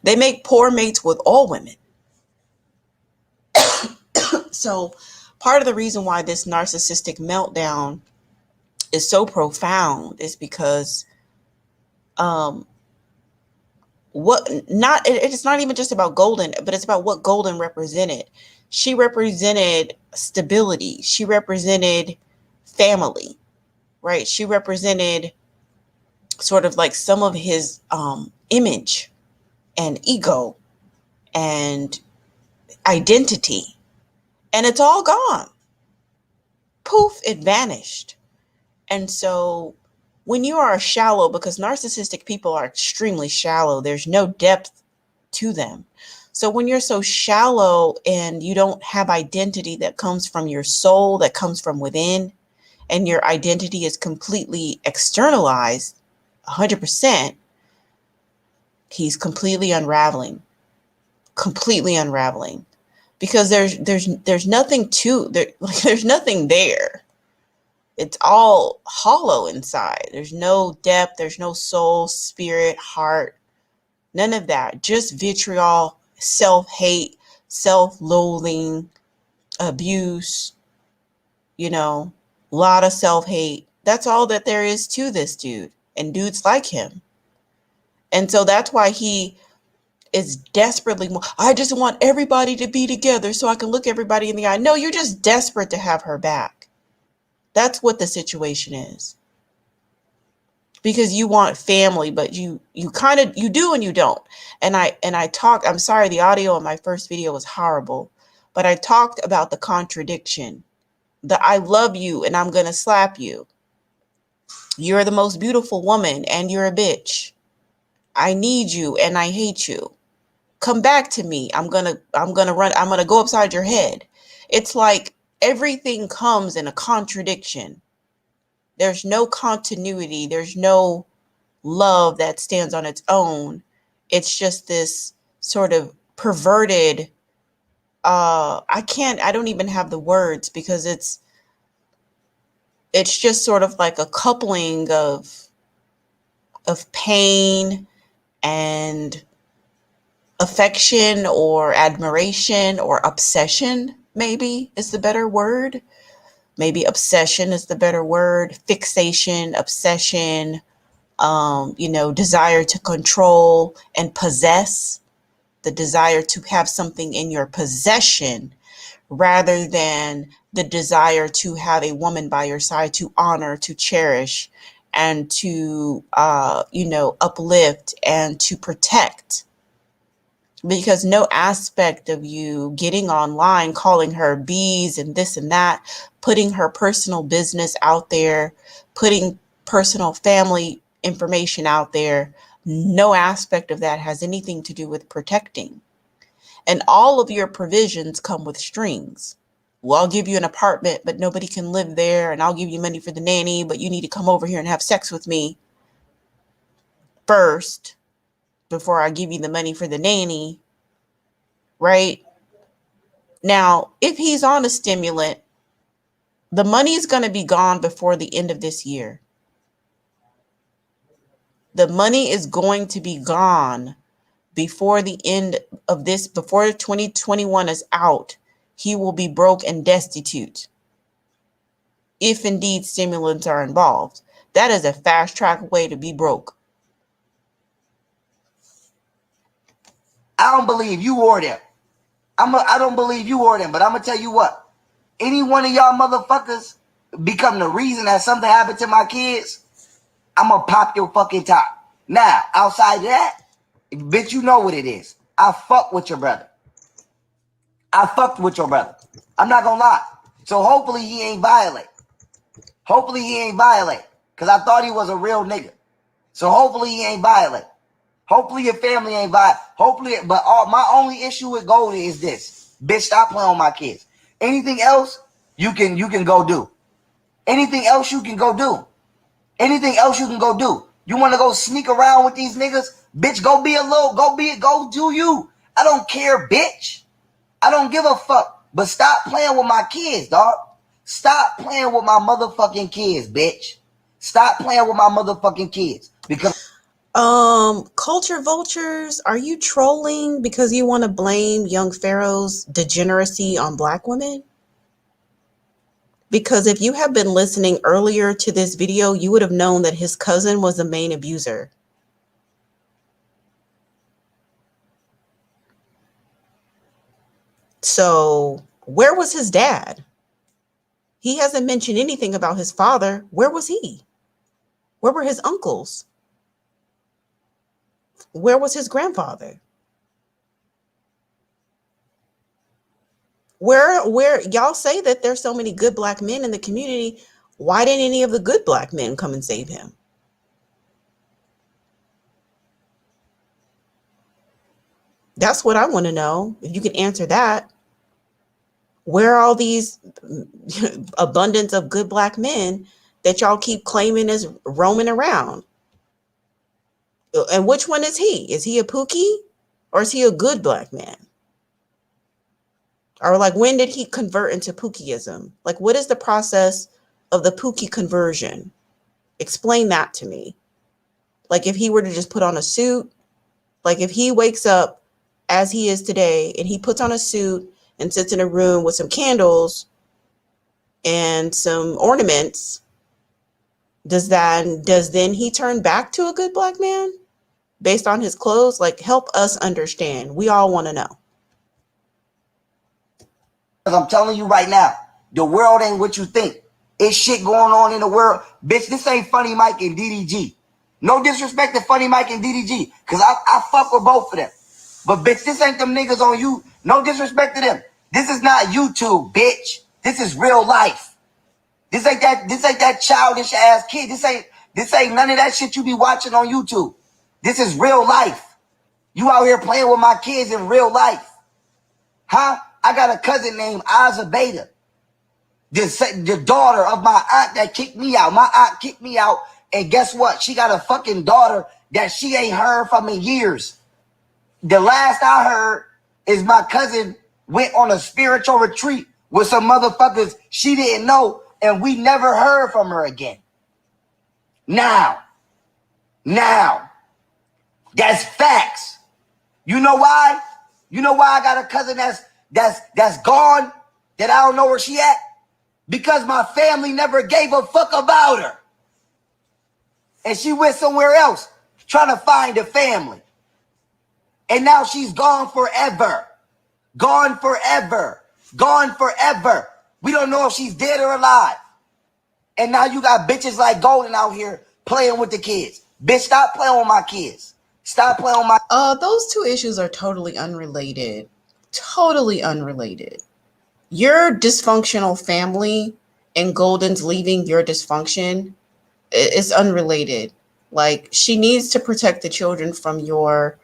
Speaker 1: They make poor mates with all women. So part of the reason why this narcissistic meltdown is so profound is because it's not even just about Golden, but it's about what Golden represented. She represented stability. She represented family, right? She represented sort of like some of his image and ego and identity. And it's all gone. Poof, it vanished. And so when you are shallow, because narcissistic people are extremely shallow, there's no depth to them. So when you're so shallow and you don't have identity that comes from your soul, that comes from within, and your identity is completely externalized, 100%, he's completely unraveling. Because there's nothing there's nothing there. It's all hollow inside. There's no depth, there's no soul, spirit, heart, none of that. Just vitriol, self-hate, self-loathing, abuse, a lot of self-hate. That's all that there is to this dude and dudes like him. And so that's why he is desperately, I just want everybody to be together so I can look everybody in the eye. No, you're just desperate to have her back. That's what the situation is. Because you want family, but you do and you don't. And I talked, I'm sorry, the audio on my first video was horrible, but I talked about the contradiction. The I love you and I'm going to slap you. You're the most beautiful woman and you're a bitch. I need you and I hate you. Come back to me. I'm going to go upside your head. It's like everything comes in a contradiction. There's no continuity. There's no love that stands on its own. It's just this sort of perverted, I don't even have the words, because it's just sort of like a coupling of of pain and affection or admiration or obsession, maybe is the better word. Maybe obsession is the better word. Fixation, obsession, desire to control and possess, the desire to have something in your possession rather than the desire to have a woman by your side to honor, to cherish, and to, uplift and to protect. Because no aspect of you getting online, calling her bees and this and that, putting her personal business out there, putting personal family information out there, no aspect of that has anything to do with protecting. And all of your provisions come with strings. Well, I'll give you an apartment, but nobody can live there. And I'll give you money for the nanny, but you need to come over here and have sex with me first before I give you the money for the nanny. Right? Now, if he's on a stimulant, the money is going to be gone before the end of this year. The money is going to be gone before the end of this, before 2021 is out. He will be broke and destitute if indeed stimulants are involved. That is a fast track way to be broke.
Speaker 2: I don't believe you or them. I don't believe you or them, but I'm going to tell you what. Any one of y'all motherfuckers become the reason that something happened to my kids, I'm going to pop your fucking top. Now, outside of that, bitch, you know what it is. I fuck with your brother. I fucked with your brother. I'm not going to lie. So hopefully he ain't violate. Hopefully he ain't violate. Because I thought he was a real nigga. So hopefully he ain't violate. Hopefully your family ain't violate. Hopefully, but my only issue with Goldie is this. Bitch, stop playing with my kids. Anything else, you can go do. Anything else you can go do. Anything else you can go do. You want to go sneak around with these niggas? Bitch, go do you. I don't care, bitch. I don't give a fuck. But stop playing with my kids, dog. Stop playing with my motherfucking kids, bitch. Stop playing with my motherfucking kids. Because
Speaker 1: culture vultures, are you trolling because you want to blame young Pharaoh's degeneracy on Black women? Because if you have been listening earlier to this video, you would have known that his cousin was the main abuser. So where was his dad? He hasn't mentioned anything about his father. Where was he? Where were his uncles? Where was his grandfather? Where y'all say that there's so many good Black men in the community, why didn't any of the good Black men come and save him? That's what I want to know. If you can answer that. Where are all these abundance of good Black men that y'all keep claiming as roaming around? And which one is he? Is he a Pookie or is he a good Black man? Or like, when did he convert into Pookieism? Like, what is the process of the Pookie conversion? Explain that to me. Like, if he were to just put on a suit, like if he wakes up as he is today and he puts on a suit and sits in a room with some candles and some ornaments, does then he turn back to a good Black man based on his clothes? Like, help us understand. We all want to know.
Speaker 2: I'm telling you right now, the world ain't what you think. It's shit going on in the world. Bitch, this ain't Funny Mike and DDG. No disrespect to Funny Mike and DDG, because I fuck with both of them. But bitch, this ain't them niggas on you. No disrespect to them. This is not YouTube, bitch. This is real life. This ain't that childish ass kid. This ain't none of that shit you be watching on YouTube. This is real life. You out here playing with my kids in real life. Huh? I got a cousin named Azabeta. The daughter of my aunt that kicked me out. My aunt kicked me out. And guess what? She got a fucking daughter that she ain't heard from in years. The last I heard is my cousin went on a spiritual retreat with some motherfuckers she didn't know. And we never heard from her again. Now, Now, that's facts. You know why? You know why I got a cousin that's gone, that I don't know where she at? Because my family never gave a fuck about her. And she went somewhere else trying to find a family. And now she's gone forever. Gone forever. Gone forever. We don't know if she's dead or alive. And now you got bitches like Golden out here playing with the kids. Bitch, stop playing with my kids. Stop playing with my...
Speaker 1: Those two issues are totally unrelated. Totally unrelated. Your dysfunctional family and Golden's leaving your dysfunction is unrelated. Like, she needs to protect the children from your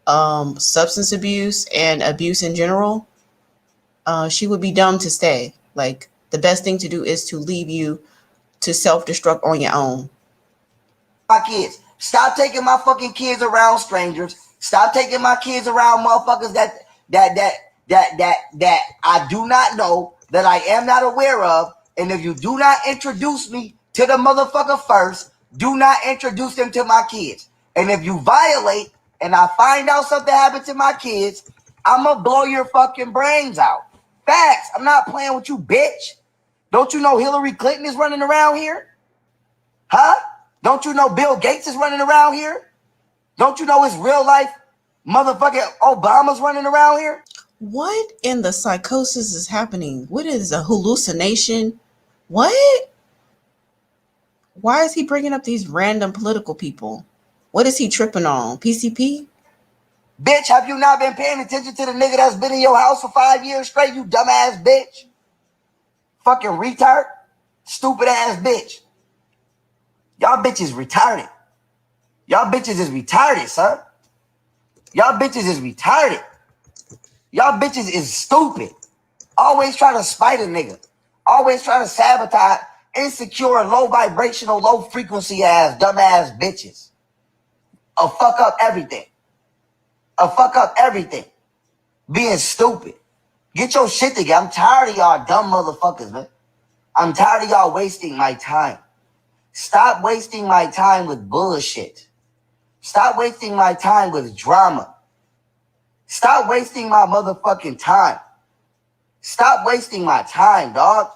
Speaker 1: substance abuse and abuse in general. She would be dumb to stay. Like, the best thing to do is to leave you to self-destruct on your own.
Speaker 2: My kids. Stop taking my fucking kids around strangers. Stop taking my kids around motherfuckers that I do not know, that I am not aware of. And if you do not introduce me to the motherfucker first, do not introduce them to my kids. And if you violate and I find out something happened to my kids, I'm gonna blow your fucking brains out. Facts. I'm not playing with you, bitch. Don't you know Hillary Clinton is running around here? Huh? Don't you know Bill Gates is running around here? Don't you know his real life motherfucking Obama's running around here?
Speaker 1: What in the psychosis is happening? What is a hallucination? What? Why is he bringing up these random political people? What is he tripping on? PCP?
Speaker 2: Bitch, have you not been paying attention to the nigga that's been in your house for 5 years straight, you dumbass bitch? Fucking retard. Stupid ass bitch. Y'all bitches retarded. Y'all bitches is retarded, son. Y'all bitches is retarded. Y'all bitches is stupid. Always try to spite a nigga. Always try to sabotage insecure, low vibrational, low frequency ass, dumbass bitches. A fuck up everything. A fuck up everything. Being stupid. Get your shit together. I'm tired of y'all dumb motherfuckers, man. I'm tired of y'all wasting my time. Stop wasting my time with bullshit. Stop wasting my time with drama. Stop wasting my motherfucking time. Stop wasting my time, dog.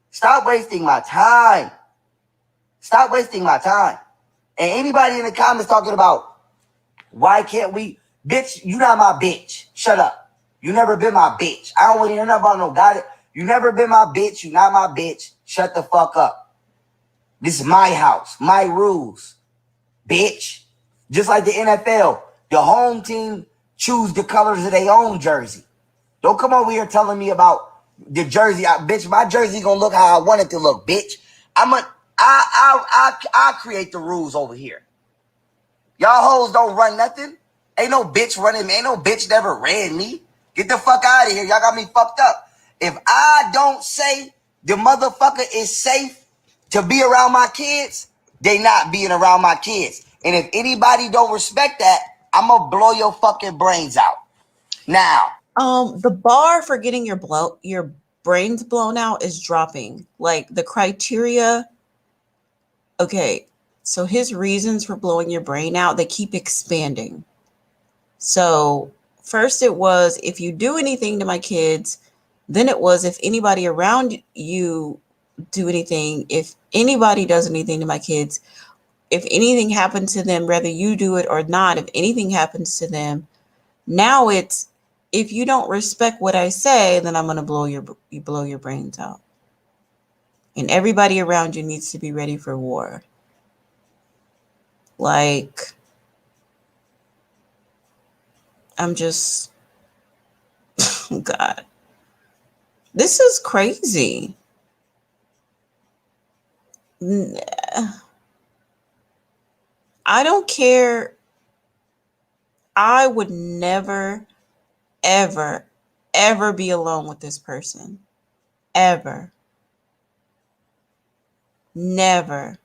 Speaker 2: Stop wasting my time. Stop wasting my time. And anybody in the comments talking about, why can't we? Bitch, you not my bitch. Shut up. You never been my bitch. I don't want to hear nothing about no God. You never been my bitch. You not my bitch. Shut the fuck up. This is my house, my rules, bitch. Just like the NFL, the home team choose the colors of their own jersey. Don't come over here telling me about the jersey. Bitch, my jersey gonna look how I want it to look, bitch. I create the rules over here. Y'all hoes don't run nothing. Ain't no bitch running me. Ain't no bitch never ran me. Get the fuck out of here. Y'all got me fucked up. If I don't say the motherfucker is safe to be around my kids, they not being around my kids. And if anybody don't respect that, I'm gonna blow your fucking brains out. Now.
Speaker 1: The bar for getting your brains blown out is dropping. Like, the criteria. Okay, so his reasons for blowing your brain out, they keep expanding. So first it was, if you do anything to my kids. Then it was, if anybody around you do anything, if anybody does anything to my kids, if anything happens to them, whether you do it or not, if anything happens to them. Now it's, if you don't respect what I say, then I'm going to blow your brains out. And everybody around you needs to be ready for war. Like, I'm just, God, this is crazy. I don't care. I would never, ever, ever be alone with this person. Ever. Never.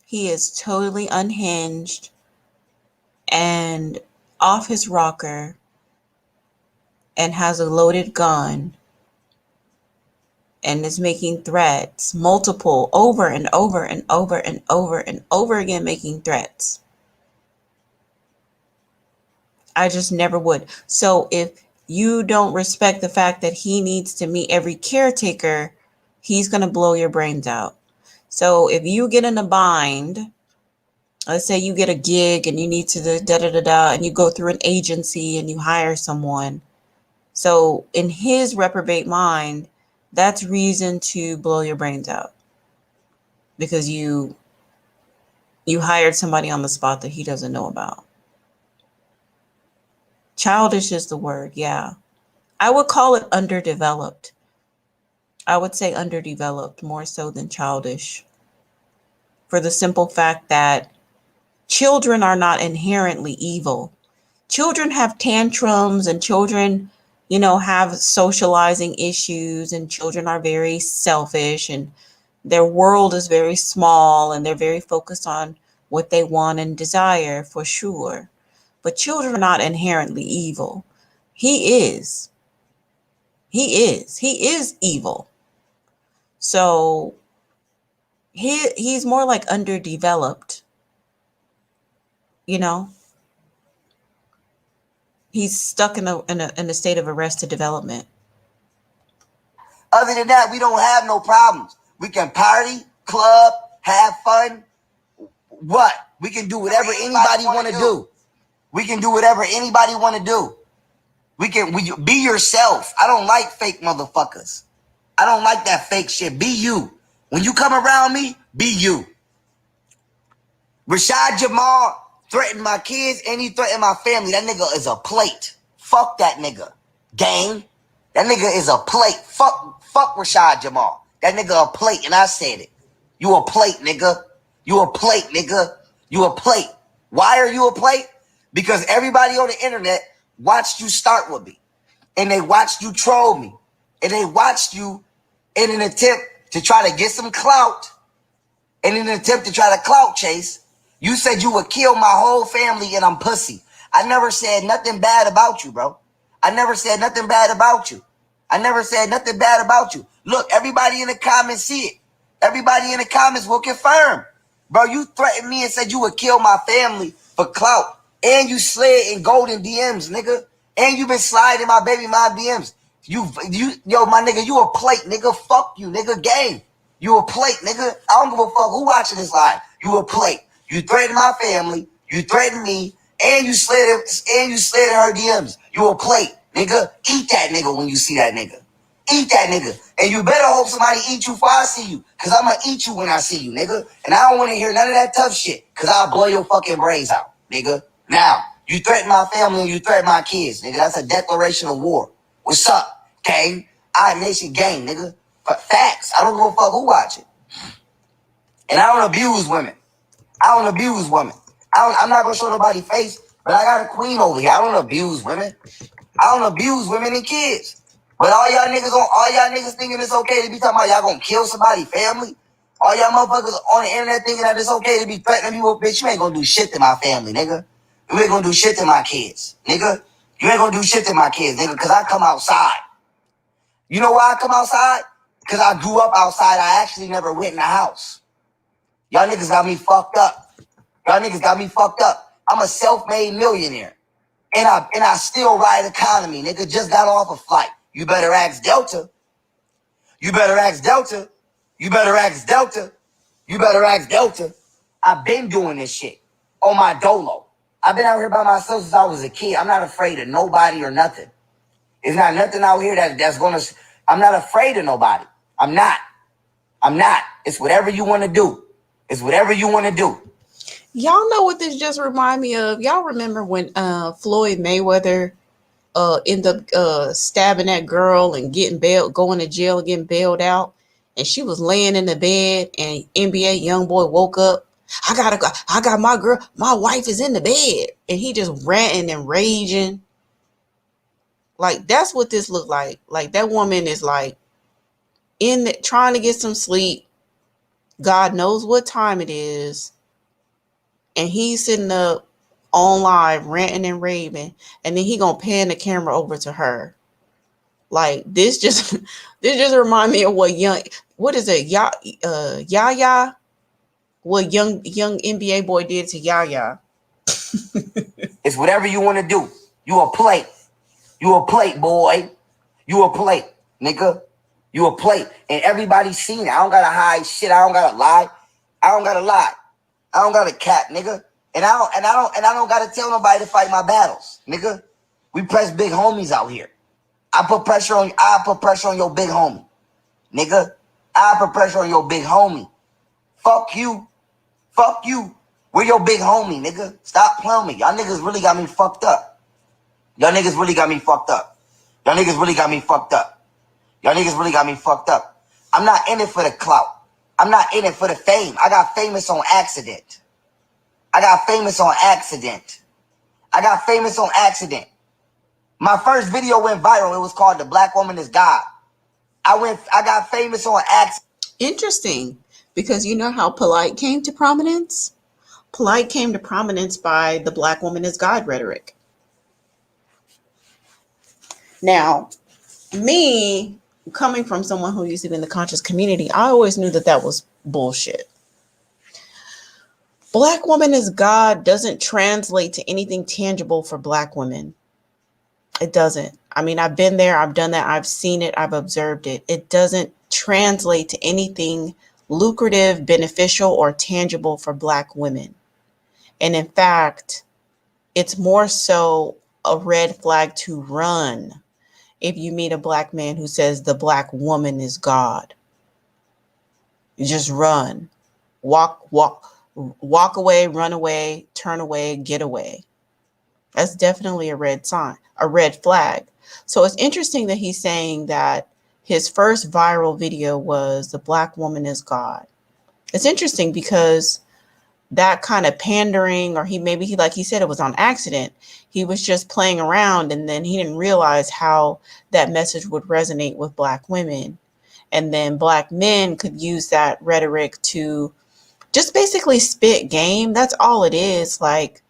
Speaker 1: He is totally unhinged and off his rocker and has a loaded gun and is making threats, multiple, over and over and over and over and over again, making threats. I just never would. So if you don't respect the fact that he needs to meet every caretaker, he's going to blow your brains out. So if you get in a bind, let's say you get a gig and you need to da da da da, and you go through an agency and you hire someone. So in his reprobate mind, that's reason to blow your brains out because you hired somebody on the spot that he doesn't know about. Childish is the word, yeah. I would call it underdeveloped. I would say underdeveloped more so than childish. For the simple fact that children are not inherently evil. Children have tantrums and children, have socializing issues, and children are very selfish and their world is very small and they're very focused on what they want and desire for sure. But children are not inherently evil. He is. He is evil. So he's more like underdeveloped, you know. He's stuck in a state of arrested development.
Speaker 2: Other than that, we don't have no problems. We can party, club, have fun. What? We can do whatever anybody want to do. We can do whatever anybody want to do. We be yourself. I don't like fake motherfuckers. I don't like that fake shit. Be you. When you come around me, be you. Rashad Jamal threatened my kids and he threatened my family. That nigga is a plate. Fuck that nigga. Gang. That nigga is a plate. Fuck Rashad Jamal. That nigga a plate, and I said it. You a plate, nigga. You a plate, nigga. You a plate. Why are you a plate? Because everybody on the internet watched you start with me. And they watched you troll me. And they watched you in an attempt to try to get some clout. In an attempt to try to clout chase. You said you would kill my whole family and I'm pussy. I never said nothing bad about you, bro. I never said nothing bad about you. I never said nothing bad about you. Look, everybody in the comments see it. Everybody in the comments will confirm. Bro, you threatened me and said you would kill my family for clout. And you slid in golden DMs, nigga. And you been sliding my baby mom DMs. Yo, my nigga, you a plate, nigga. Fuck you, nigga. Gang. You a plate, nigga. I don't give a fuck who watching this live. You a plate. You threatened my family. You threatened me. And you slid in her DMs. You a plate, nigga. Eat that nigga when you see that nigga. Eat that nigga. And you better hope somebody eat you before I see you. Because I'm going to eat you when I see you, nigga. And I don't want to hear none of that tough shit. Because I'll blow your fucking brains out, nigga. Now, you threaten my family and you threaten my kids, nigga. That's a declaration of war. What's up, gang? I Nation gang, nigga. Facts. I don't give a fuck who watching. And I don't abuse women. I'm not going to show nobody face, but I got a queen over here. I don't abuse women. I don't abuse women and kids. But all y'all niggas thinking it's okay to be talking about y'all gonna kill somebody's family. All y'all motherfuckers on the internet thinking that it's okay to be threatening people. Bitch, you ain't gonna do shit to my family, nigga. You ain't gonna do shit to my kids, nigga. You ain't gonna do shit to my kids, nigga, because I come outside. You know why I come outside? Because I grew up outside. I actually never went in the house. Y'all niggas got me fucked up. I'm a self-made millionaire. And I still ride economy, nigga. Just got off a flight. You better ask Delta. I've been doing this shit on my dolo. I've been out here by myself since I was a kid. I'm not afraid of nobody or nothing. There's not nothing out here that's gonna. I'm not afraid of nobody. I'm not. It's whatever you want to do.
Speaker 1: Y'all know what this just remind me of? Y'all remember when Floyd Mayweather ended up stabbing that girl and going to jail, getting bailed out, and she was laying in the bed, and NBA YoungBoy woke up. I got my girl, my wife is in the bed, and he just ranting and raging. Like that's what this looked like. Like that woman is like trying to get some sleep. God knows what time it is. And he's sitting up on live ranting and raving, and then he gonna pan the camera over to her. Like this just remind me of what Yaya, what young NBA boy did to Yaya.
Speaker 2: It's whatever you want to do. You a plate. You a plate, boy. You a plate, nigga. You a plate. And everybody's seen it. I don't gotta hide shit. I don't gotta lie. I don't gotta lie. I don't gotta cap, nigga. And I don't gotta tell nobody to fight my battles, nigga. We press big homies out here. I put pressure on your big homie. Nigga. I put pressure on your big homie. Fuck you. Fuck you. We're your big homie, nigga. Stop playing me. Y'all niggas really got me fucked up. Y'all niggas really got me fucked up. Y'all niggas really got me fucked up. Y'all niggas really got me fucked up. I'm not in it for the clout. I'm not in it for the fame. I got famous on accident. I got famous on accident. I got famous on accident. My first video went viral. It was called The Black Woman is God. I got famous on accident.
Speaker 1: Interesting, because you know how Polite came to prominence? Polite came to prominence by the Black Woman is God rhetoric. Now, me, coming from someone who used to be in the conscious community, I always knew that that was bullshit. Black Woman is God doesn't translate to anything tangible for Black women. It doesn't. I mean, I've been there, I've done that, I've seen it, I've observed it. It doesn't translate to anything lucrative, beneficial, or tangible for Black women. And in fact, it's more so a red flag to run if you meet a Black man who says the Black woman is God. You just run. Walk away, run away, turn away, get away. That's definitely a red sign, a red flag. So it's interesting that he's saying that his first viral video was the Black woman is God. It's interesting because that kind of pandering, or like he said, it was on accident. He was just playing around, and then he didn't realize how that message would resonate with Black women. And then Black men could use that rhetoric to just basically spit game. That's all it is. Like,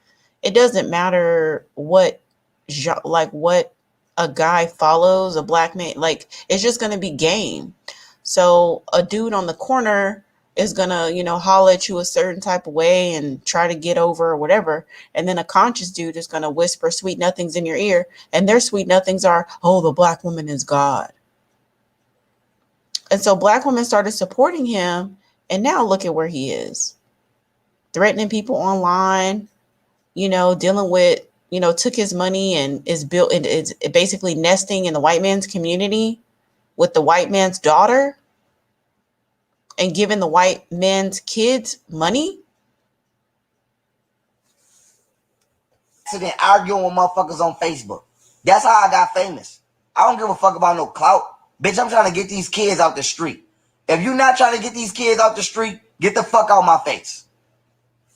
Speaker 1: it doesn't matter what a guy follows, a Black man, like, it's just going to be game. So a dude on the corner is going to, holler at you a certain type of way and try to get over or whatever. And then a conscious dude is going to whisper sweet nothings in your ear. And their sweet nothings are, oh, the Black woman is God. And so Black women started supporting him. And now look at where he is. Threatening people online, dealing with, took his money and is basically nesting in the white man's community with the white man's daughter and giving the white man's kids money.
Speaker 2: Accident arguing with motherfuckers on Facebook. That's how I got famous. I don't give a fuck about no clout. Bitch, I'm trying to get these kids out the street. If you're not trying to get these kids out the street, get the fuck out my face.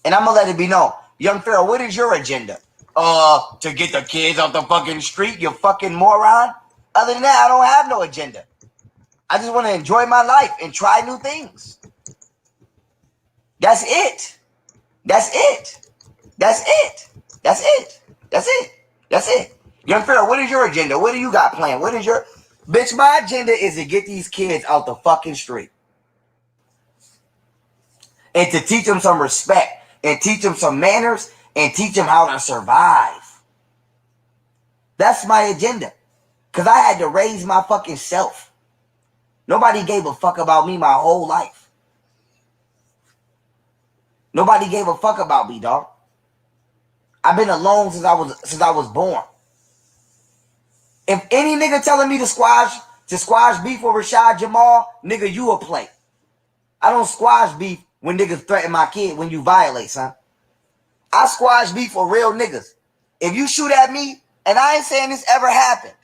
Speaker 2: And I'm gonna let it be known. Young Pharaoh, what is your agenda? To get the kids out the fucking street, you fucking moron? Other than that, I don't have no agenda. I just want to enjoy my life and try new things. That's it. That's it. That's it. That's it. That's it. That's it. Young Pharaoh, what is your agenda? What do you got planned? What is your... Bitch, my agenda is to get these kids out the fucking street. And to teach them some respect. And teach them some manners. And teach them how to survive. That's my agenda. Because I had to raise my fucking self. Nobody gave a fuck about me my whole life. Nobody gave a fuck about me, dog. I've been alone since I was born. If any nigga telling me to squash beef with Rashad Jamal, nigga, you a play. I don't squash beef when niggas threaten my kid when you violate, son. I squash beef for real niggas. If you shoot at me, and I ain't saying this ever happened.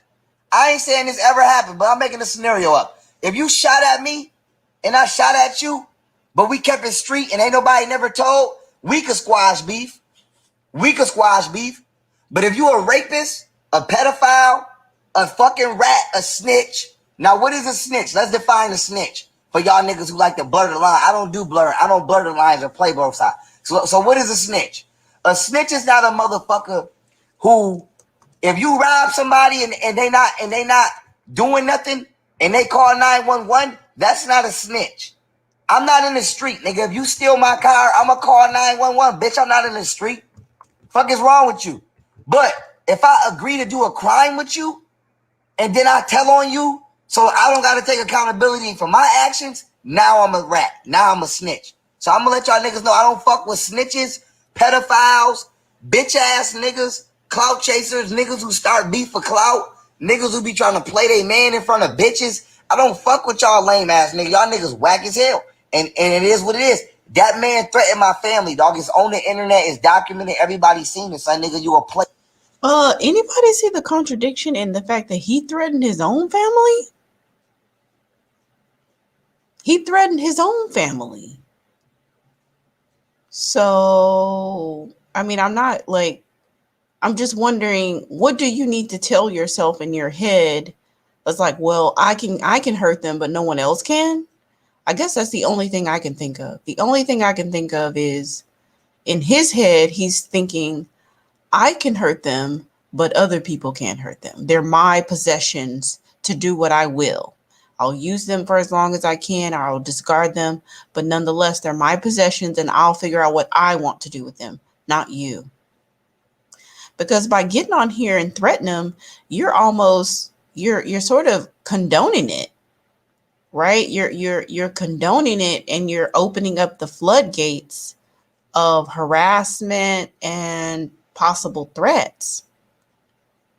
Speaker 2: I ain't saying this ever happened, but I'm making a scenario up. If you shot at me, and I shot at you, but we kept it street and ain't nobody never told, we could squash beef. We could squash beef. But if you a rapist, a pedophile, a fucking rat, a snitch. Now, what is a snitch? Let's define a snitch for y'all niggas who like to blur the line. I don't blur the lines or play both sides. So what is a snitch? A snitch is not a motherfucker who, if you rob somebody and they not doing nothing and they call 911, that's not a snitch. I'm not in the street, nigga. If you steal my car, I'ma call 911. Bitch, I'm not in the street. Fuck is wrong with you? But If I agree to do a crime with you and then I tell on you so I don't got to take accountability for my actions, now I'm a rat. Now I'm a snitch. So I'm going to let y'all niggas know I don't fuck with snitches, pedophiles, bitch ass niggas, clout chasers, niggas who start beef for clout, niggas who be trying to play their man in front of bitches. I don't fuck with y'all lame ass niggas. Y'all niggas whack as hell. And it is what it is. That man threatened my family, dog. It's on the internet. It's documented. Everybody's seen it. Son, nigga, you a play.
Speaker 1: Anybody see the contradiction in the fact that he threatened his own family? He threatened his own family. So, I mean, I'm just wondering, what do you need to tell yourself in your head? It's like, well, I can hurt them, but no one else can. I guess that's the only thing I can think of. The only thing I can think of is in his head, he's thinking, I can hurt them, but other people can't hurt them. They're my possessions to do what I will. I'll use them for as long as I can, or I'll discard them, but nonetheless, they're my possessions and I'll figure out what I want to do with them, not you. Because by getting on here and threatening them, you're sort of condoning it, right? You're condoning it, and you're opening up the floodgates of harassment and possible threats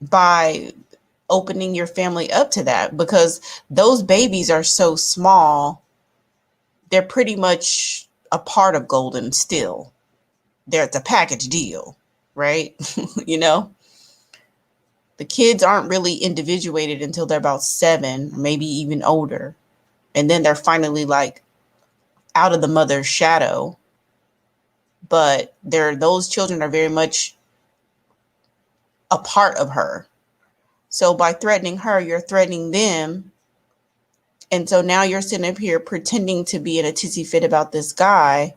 Speaker 1: by opening your family up to that, because those babies are so small. They're pretty much a part of Golden still. It's a package deal, right? You know, the kids aren't really individuated until they're about 7, maybe even older. And then they're finally like out of the mother's shadow. But those children are very much a part of her. So by threatening her, you're threatening them. And so now you're sitting up here pretending to be in a tizzy fit about this guy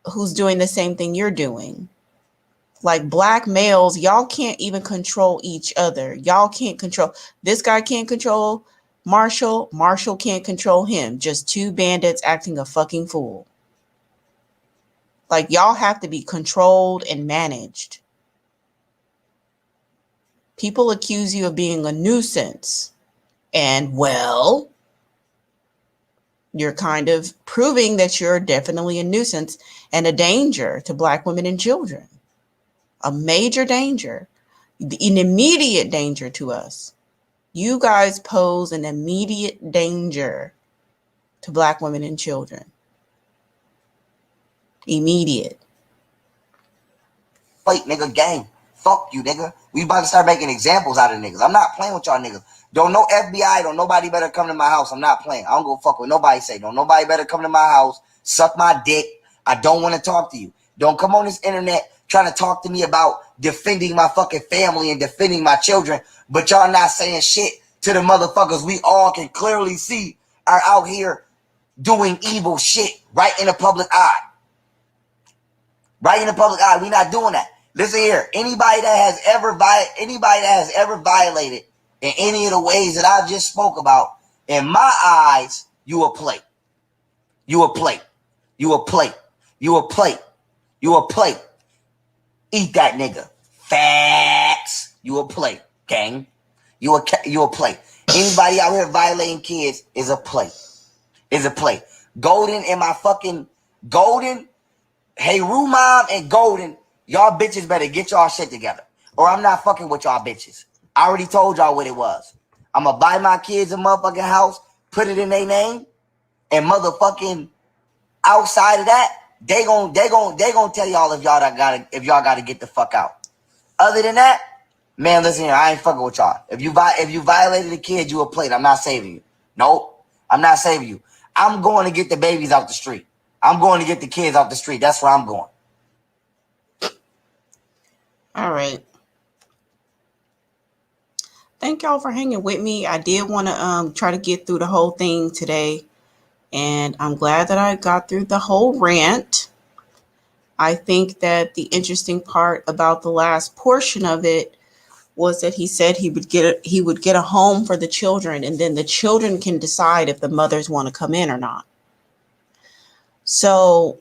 Speaker 1: who's doing the same thing you're doing. Like, black males, y'all can't even control each other. Y'all can't control. This guy can't control Marshall. Marshall can't control him. Just two bandits acting a fucking fool. Like, y'all have to be controlled and managed. People accuse you of being a nuisance. And, well, you're kind of proving that you're definitely a nuisance and a danger to Black women and children. A major danger. An immediate danger to us. You guys pose an immediate danger to Black women and children. Immediate.
Speaker 2: Wait, nigga, gang. Fuck you, nigga. We about to start making examples out of niggas. I'm not playing with y'all niggas. Don't no FBI, don't nobody better come to my house. I'm not playing. I don't go fuck with nobody say. Don't nobody better come to my house, suck my dick. I don't want to talk to you. Don't come on this internet trying to talk to me about defending my fucking family and defending my children, but y'all not saying shit to the motherfuckers we all can clearly see are out here doing evil shit right in the public eye. Right in the public eye. We not doing that. Listen here. Anybody that has ever violated in any of the ways that I just spoke about, in my eyes, you a plate. You a plate. You a plate. You a plate. You a plate. Eat that nigga. Facts. You a plate, gang. You a plate. Anybody out here violating kids is a plate. Is a plate. Golden and my fucking Golden. Hey, Rue Mom and Golden, y'all bitches better get y'all shit together, or I'm not fucking with y'all bitches. I already told y'all what it was. I'm gonna buy my kids a motherfucking house, put it in their name, and motherfucking outside of that, they gon' tell y'all if y'all gotta get the fuck out. Other than that, man, listen here, I ain't fucking with y'all. If you violated a kid, you a plate. I'm not saving you. Nope, I'm not saving you. I'm going to get the babies out the street. I'm going to get the kids off the street. That's where I'm going.
Speaker 1: All right. Thank y'all for hanging with me. I did want to try to get through the whole thing today, and I'm glad that I got through the whole rant. I think that the interesting part about the last portion of it was that he said he would get a home for the children, and then the children can decide if the mothers want to come in or not. So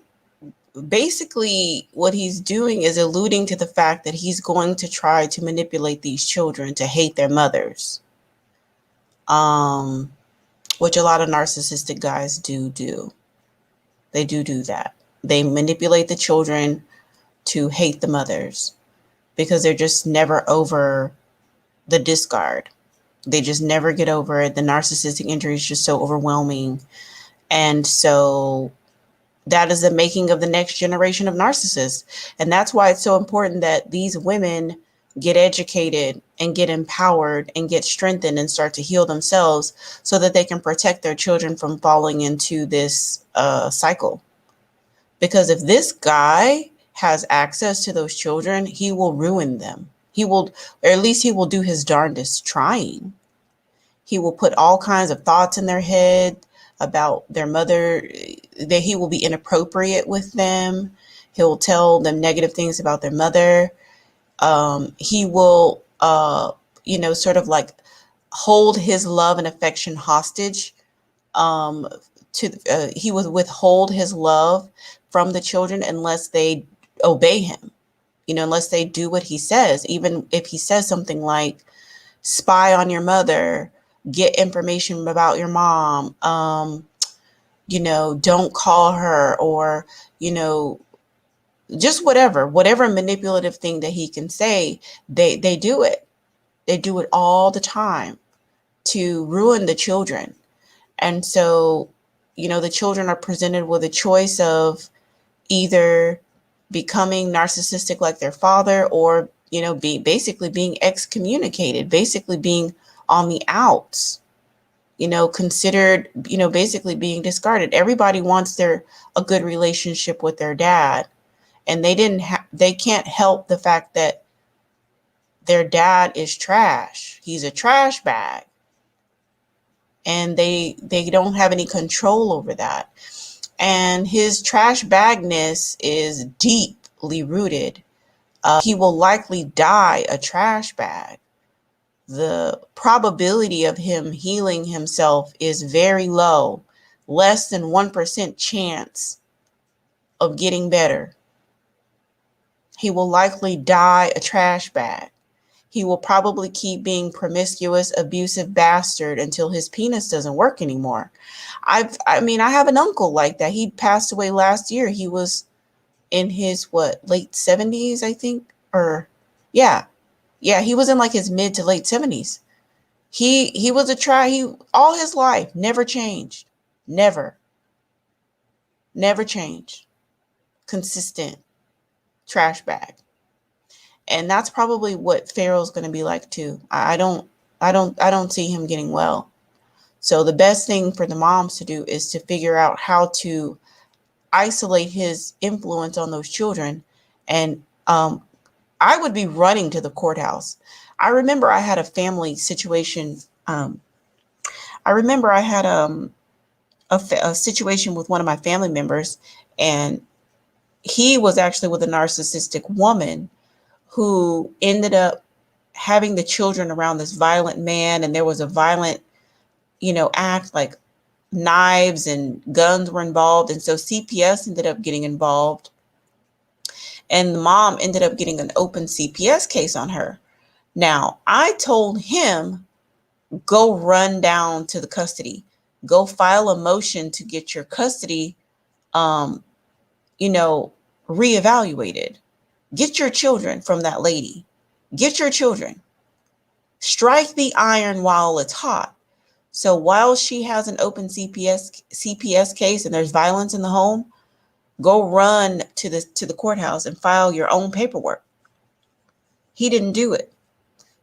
Speaker 1: basically what he's doing is alluding to the fact that he's going to try to manipulate these children to hate their mothers, which a lot of narcissistic guys do. They do that. They manipulate the children to hate the mothers because they're just never over the discard. They just never get over it. The narcissistic injury is just so overwhelming. And so that is the making of the next generation of narcissists. And that's why it's so important that these women get educated and get empowered and get strengthened and start to heal themselves so that they can protect their children from falling into this cycle. Because if this guy has access to those children, he will ruin them. He will, or at least he will do his darndest trying. He will put all kinds of thoughts in their head about their mother, that he will be inappropriate with them. He'll tell them negative things about their mother. He will, sort of like hold his love and affection hostage. He will withhold his love from the children unless they obey him, unless they do what he says. Even if he says something like, spy on your mother, get information about your mom, don't call her, or, just whatever manipulative thing that he can say, they do it. They do it all the time to ruin the children. And so, the children are presented with a choice of either becoming narcissistic like their father, or, basically being excommunicated, basically being on the outs, considered, basically being discarded. Everybody wants a good relationship with their dad. And they can't help the fact that their dad is trash. He's a trash bag. And they don't have any control over that. And his trash bagness is deeply rooted. He will likely die a trash bag. The probability of him healing himself is very low, less than 1% chance of getting better. He will likely die a trash bag. He will probably keep being promiscuous, abusive bastard until his penis doesn't work anymore. I have an uncle like that. He passed away last year. He was in his late 70s, I think, or yeah, he was in like his mid to late 70s. He was all his life never changed, never changed, consistent trash bag. And that's probably what Pharaoh's going to be like too. I don't see him getting well. So the best thing for the moms to do is to figure out how to isolate his influence on those children. And I would be running to the courthouse. I remember I had a family situation. I remember I had a situation with one of my family members, and he was actually with a narcissistic woman who ended up having the children around this violent man. And there was a violent, act, like knives and guns were involved. And so CPS ended up getting involved. And the mom ended up getting an open CPS case on her. Now, I told him, go run down to the custody. Go file a motion to get your custody, reevaluated. Get your children from that lady. Get your children. Strike the iron while it's hot. So while she has an open CPS case and there's violence in the home, go run to the courthouse and file your own paperwork. He didn't do it.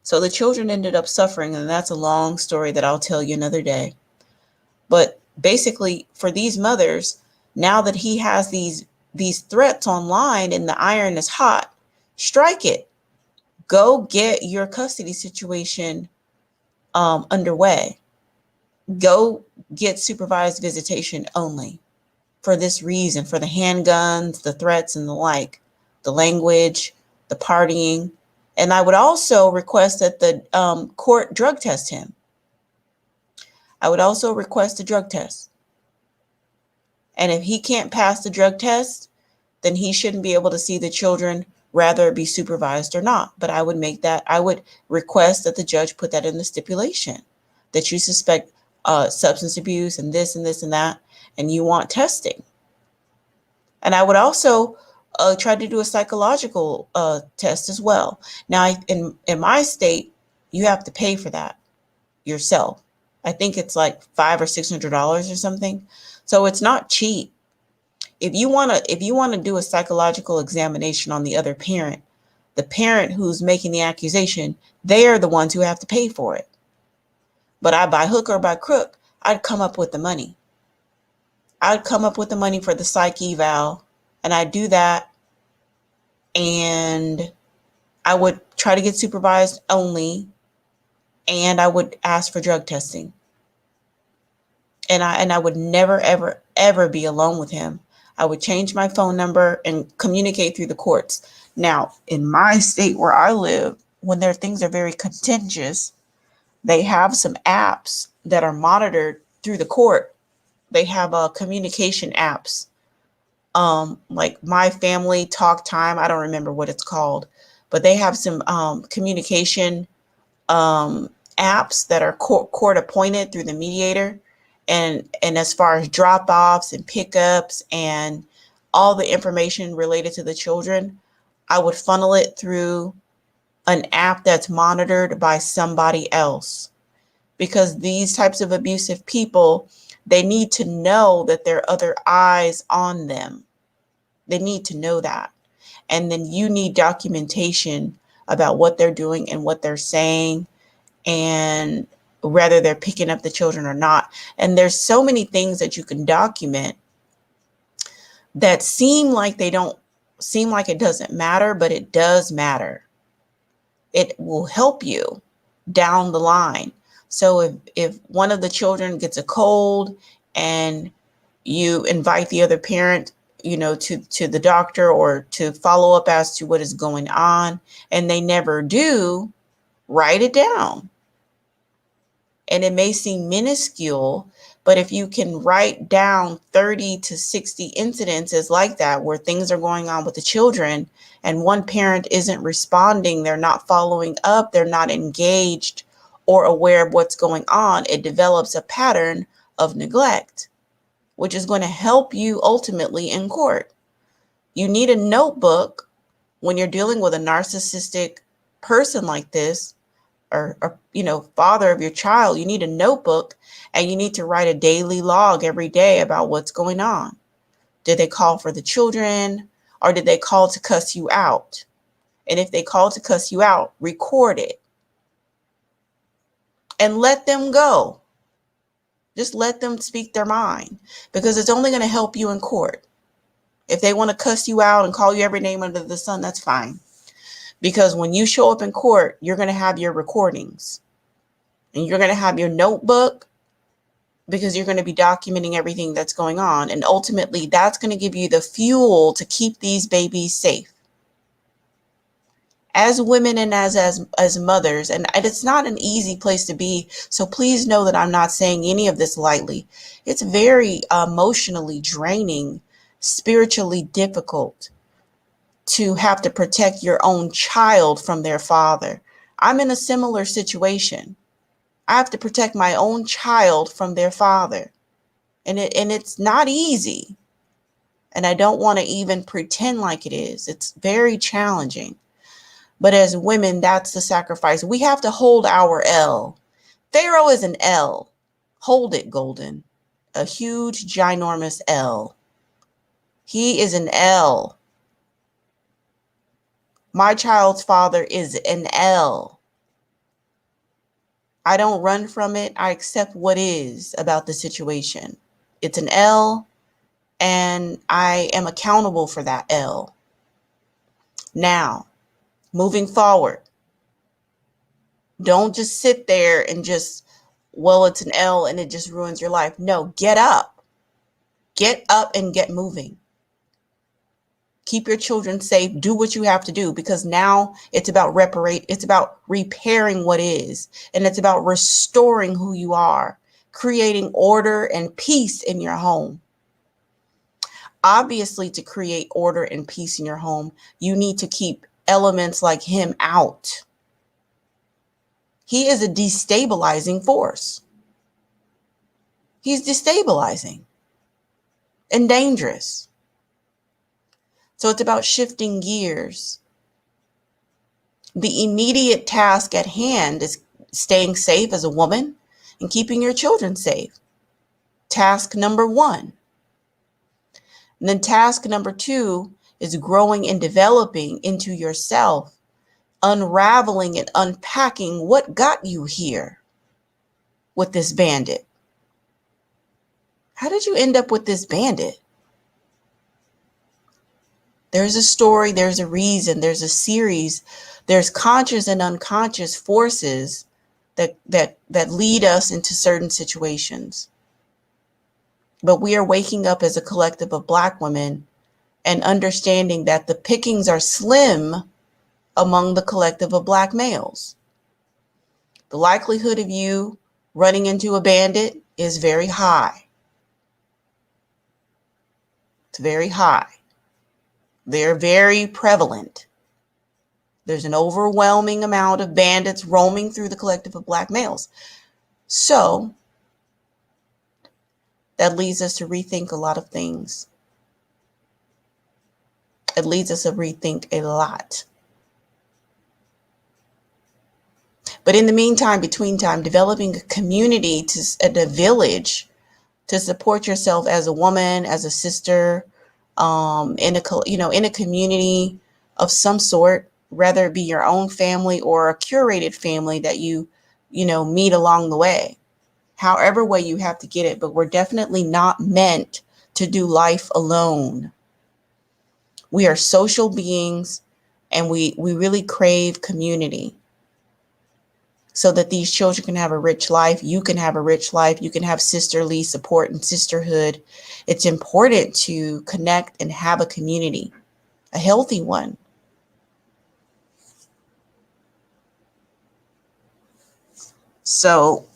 Speaker 1: So the children ended up suffering, and that's a long story that I'll tell you another day. But basically, for these mothers, now that he has these threats online and the iron is hot, strike it. Go get your custody situation underway. Go get supervised visitation only for this reason, for the handguns, the threats, and the like, the language, the partying. And I would also request that the court drug test him. I would also request a drug test. And if he can't pass the drug test, then he shouldn't be able to see the children, rather it be supervised or not. But I would request that the judge put that in the stipulation, that you suspect substance abuse and this and this and that, and you want testing. And I would also try to do a psychological test as well. Now, in my state, you have to pay for that yourself. I think it's like $500 or $600 or something. So it's not cheap. If you want to do a psychological examination on the other parent, the parent who's making the accusation, they're the ones who have to pay for it. But by hook or by crook, I'd come up with the money. I'd come up with the money for the psych eval, and I'd do that. And I would try to get supervised only, and I would ask for drug testing. And I would never, ever, ever be alone with him. I would change my phone number and communicate through the courts. Now, in my state where I live, when things are very contentious, they have some apps that are monitored through the court. They have communication apps, like My Family Talk Time. I don't remember what it's called, but they have some communication apps that are court appointed through the mediator. And as far as drop-offs and pickups and all the information related to the children, I would funnel it through an app that's monitored by somebody else. Because these types of abusive people, they need to know that there are other eyes on them. They need to know that. And then you need documentation about what they're doing and what they're saying, and whether they're picking up the children or not. And there's so many things that you can document that seem like it doesn't matter, but it does matter. It will help you down the line. So if one of the children gets a cold and you invite the other parent, to the doctor or to follow up as to what is going on, and they never do, write it down. And it may seem minuscule, but if you can write down 30 to 60 incidences like that, where things are going on with the children and one parent isn't responding, they're not following up, they're not engaged or aware of what's going on, it develops a pattern of neglect, which is going to help you ultimately in court. You need a notebook when you're dealing with a narcissistic person like this, or father of your child. You need a notebook, and you need to write a daily log every day about what's going on. Did they call for the children, or did they call to cuss you out? And if they call to cuss you out, record it and let them go. Just let them speak their mind, because it's only going to help you in court. If they want to cuss you out and call you every name under the sun, that's fine. Because when you show up in court, you're going to have your recordings and you're going to have your notebook, because you're going to be documenting everything that's going on. And ultimately, that's going to give you the fuel to keep these babies safe. As women and as mothers, and it's not an easy place to be. So please know that I'm not saying any of this lightly. It's very emotionally draining, spiritually difficult to have to protect your own child from their father. I'm in a similar situation. I have to protect my own child from their father. And it's not easy. And I don't want to even pretend like it is. It's very challenging. But as women, that's the sacrifice. We have to hold our L. Pharaoh is an L. Hold it, Golden. A huge, ginormous L. He is an L. My child's father is an L. I don't run from it. I accept what is about the situation. It's an L, and I am accountable for that L. Now, moving forward, don't just sit there and just, it's an L and it just ruins your life. No, get up. Get up and get moving. Keep your children safe. Do what you have to do, because now it's about repairing what is, and it's about restoring who you are, creating order and peace in your home. Obviously, to create order and peace in your home, you need to keep elements like him out. He is a destabilizing force. He's destabilizing and dangerous. So it's about shifting gears. The immediate task at hand is staying safe as a woman and keeping your children safe. Task number 1. And then task number 2 is growing and developing into yourself, unraveling and unpacking what got you here with this bandit. How did you end up with this bandit? There's a story, there's a reason, there's a series, there's conscious and unconscious forces that lead us into certain situations. But we are waking up as a collective of Black women and understanding that the pickings are slim among the collective of Black males. The likelihood of you running into a bandit is very high. It's very high. They're very prevalent. There's an overwhelming amount of bandits roaming through the collective of Black males. So that leads us to rethink a lot of things. It leads us to rethink a lot. But in the meantime, between time, developing a community, a village to support yourself as a woman, as a sister, in a community of some sort, whether it be your own family or a curated family that you meet along the way. However way you have to get it, but we're definitely not meant to do life alone. We are social beings, and we really crave community so that these children can have a rich life. You can have a rich life. You can have sisterly support and sisterhood. It's important to connect and have a community, a healthy one. So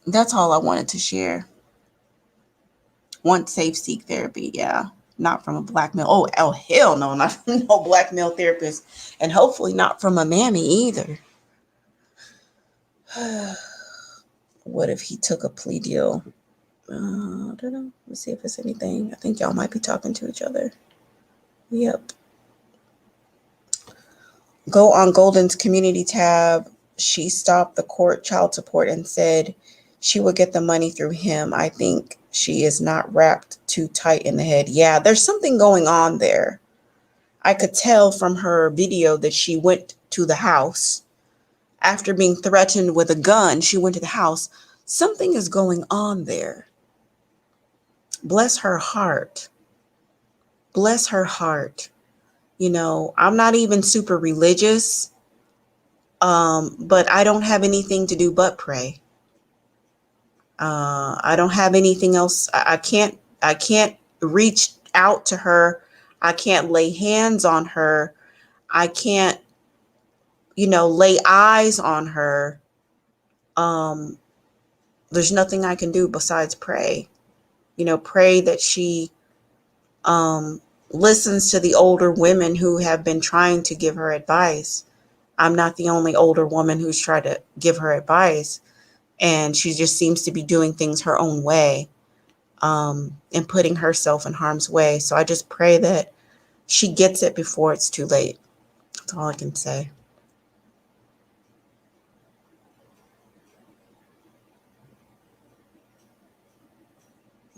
Speaker 1: that's all I wanted to share. Want safe seek therapy, yeah. Not from a Black male. Oh, hell no, not from no Black male therapist. And hopefully not from a mammy either. What if he took a plea deal? I don't know. Let's see if there's anything. I think y'all might be talking to each other. Yep. Go on Golden's community tab. She stopped the court child support and said she would get the money through him. I think she is not wrapped too tight in the head. Yeah, there's something going on there. I could tell from her video that she went to the house. After being threatened with a gun, she went to the house. Something is going on there. Bless her heart. Bless her heart. I'm not even super religious, but I don't have anything to do but pray. I don't have anything else. I can't reach out to her. I can't lay hands on her. I can't, lay eyes on her. There's nothing I can do besides pray. Pray that she listens to the older women who have been trying to give her advice. I'm not the only older woman who's tried to give her advice, and she just seems to be doing things her own way, and putting herself in harm's way. So I just pray that she gets it before it's too late. That's all I can say.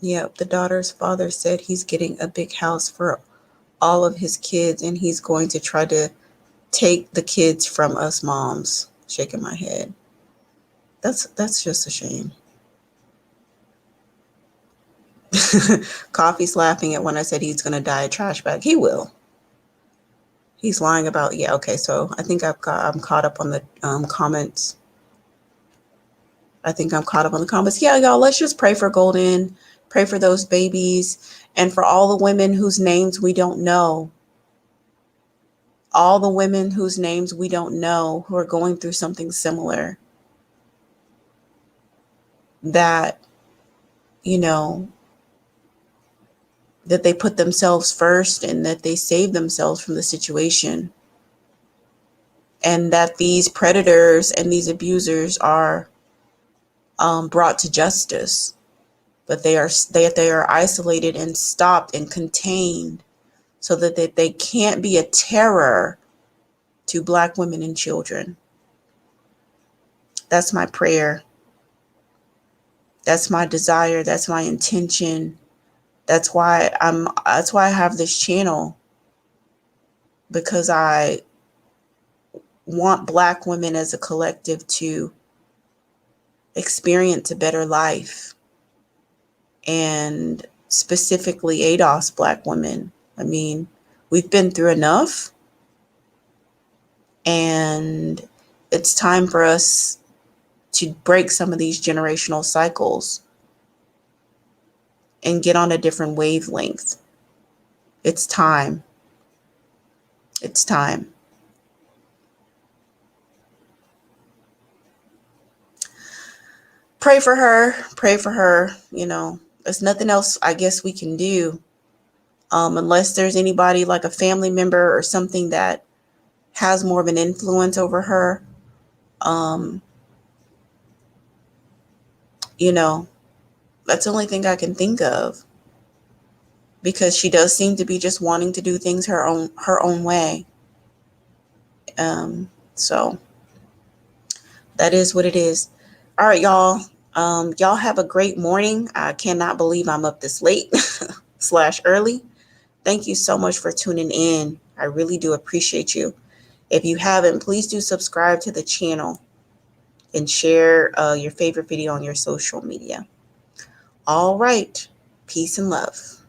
Speaker 1: Yep, the daughter's father said he's getting a big house for all of his kids, and he's going to try to take the kids from us moms. Shaking my head. That's just a shame. Coffee's laughing at when I said he's going to die a trash bag. He will. He's lying about, yeah, okay, so I think I'm caught up on the comments. Yeah, y'all, let's just pray for Golden. Pray for those babies and for all the women whose names we don't know. All the women whose names we don't know who are going through something similar. That, that they put themselves first and that they save themselves from the situation. And that these predators and these abusers are brought to justice, but they are isolated and stopped and contained so that they can't be a terror to Black women and children. That's my prayer. That's my desire. That's my intention. That's why I have this channel, because I want Black women as a collective to experience a better life, and specifically ADOS Black women. I mean, we've been through enough, and it's time for us to break some of these generational cycles and get on a different wavelength. It's time. It's time. Pray for her. Pray for her. You know, there's nothing else I guess we can do. Unless there's anybody like a family member or something that has more of an influence over her. You know, that's the only thing I can think of, because she does seem to be just wanting to do things her own way. So that is what it is. All right, y'all. Y'all have a great morning. I cannot believe I'm up this late / early. Thank you so much for tuning in. I really do appreciate you. If you haven't, please do subscribe to the channel and share your favorite video on your social media. All right. Peace and love.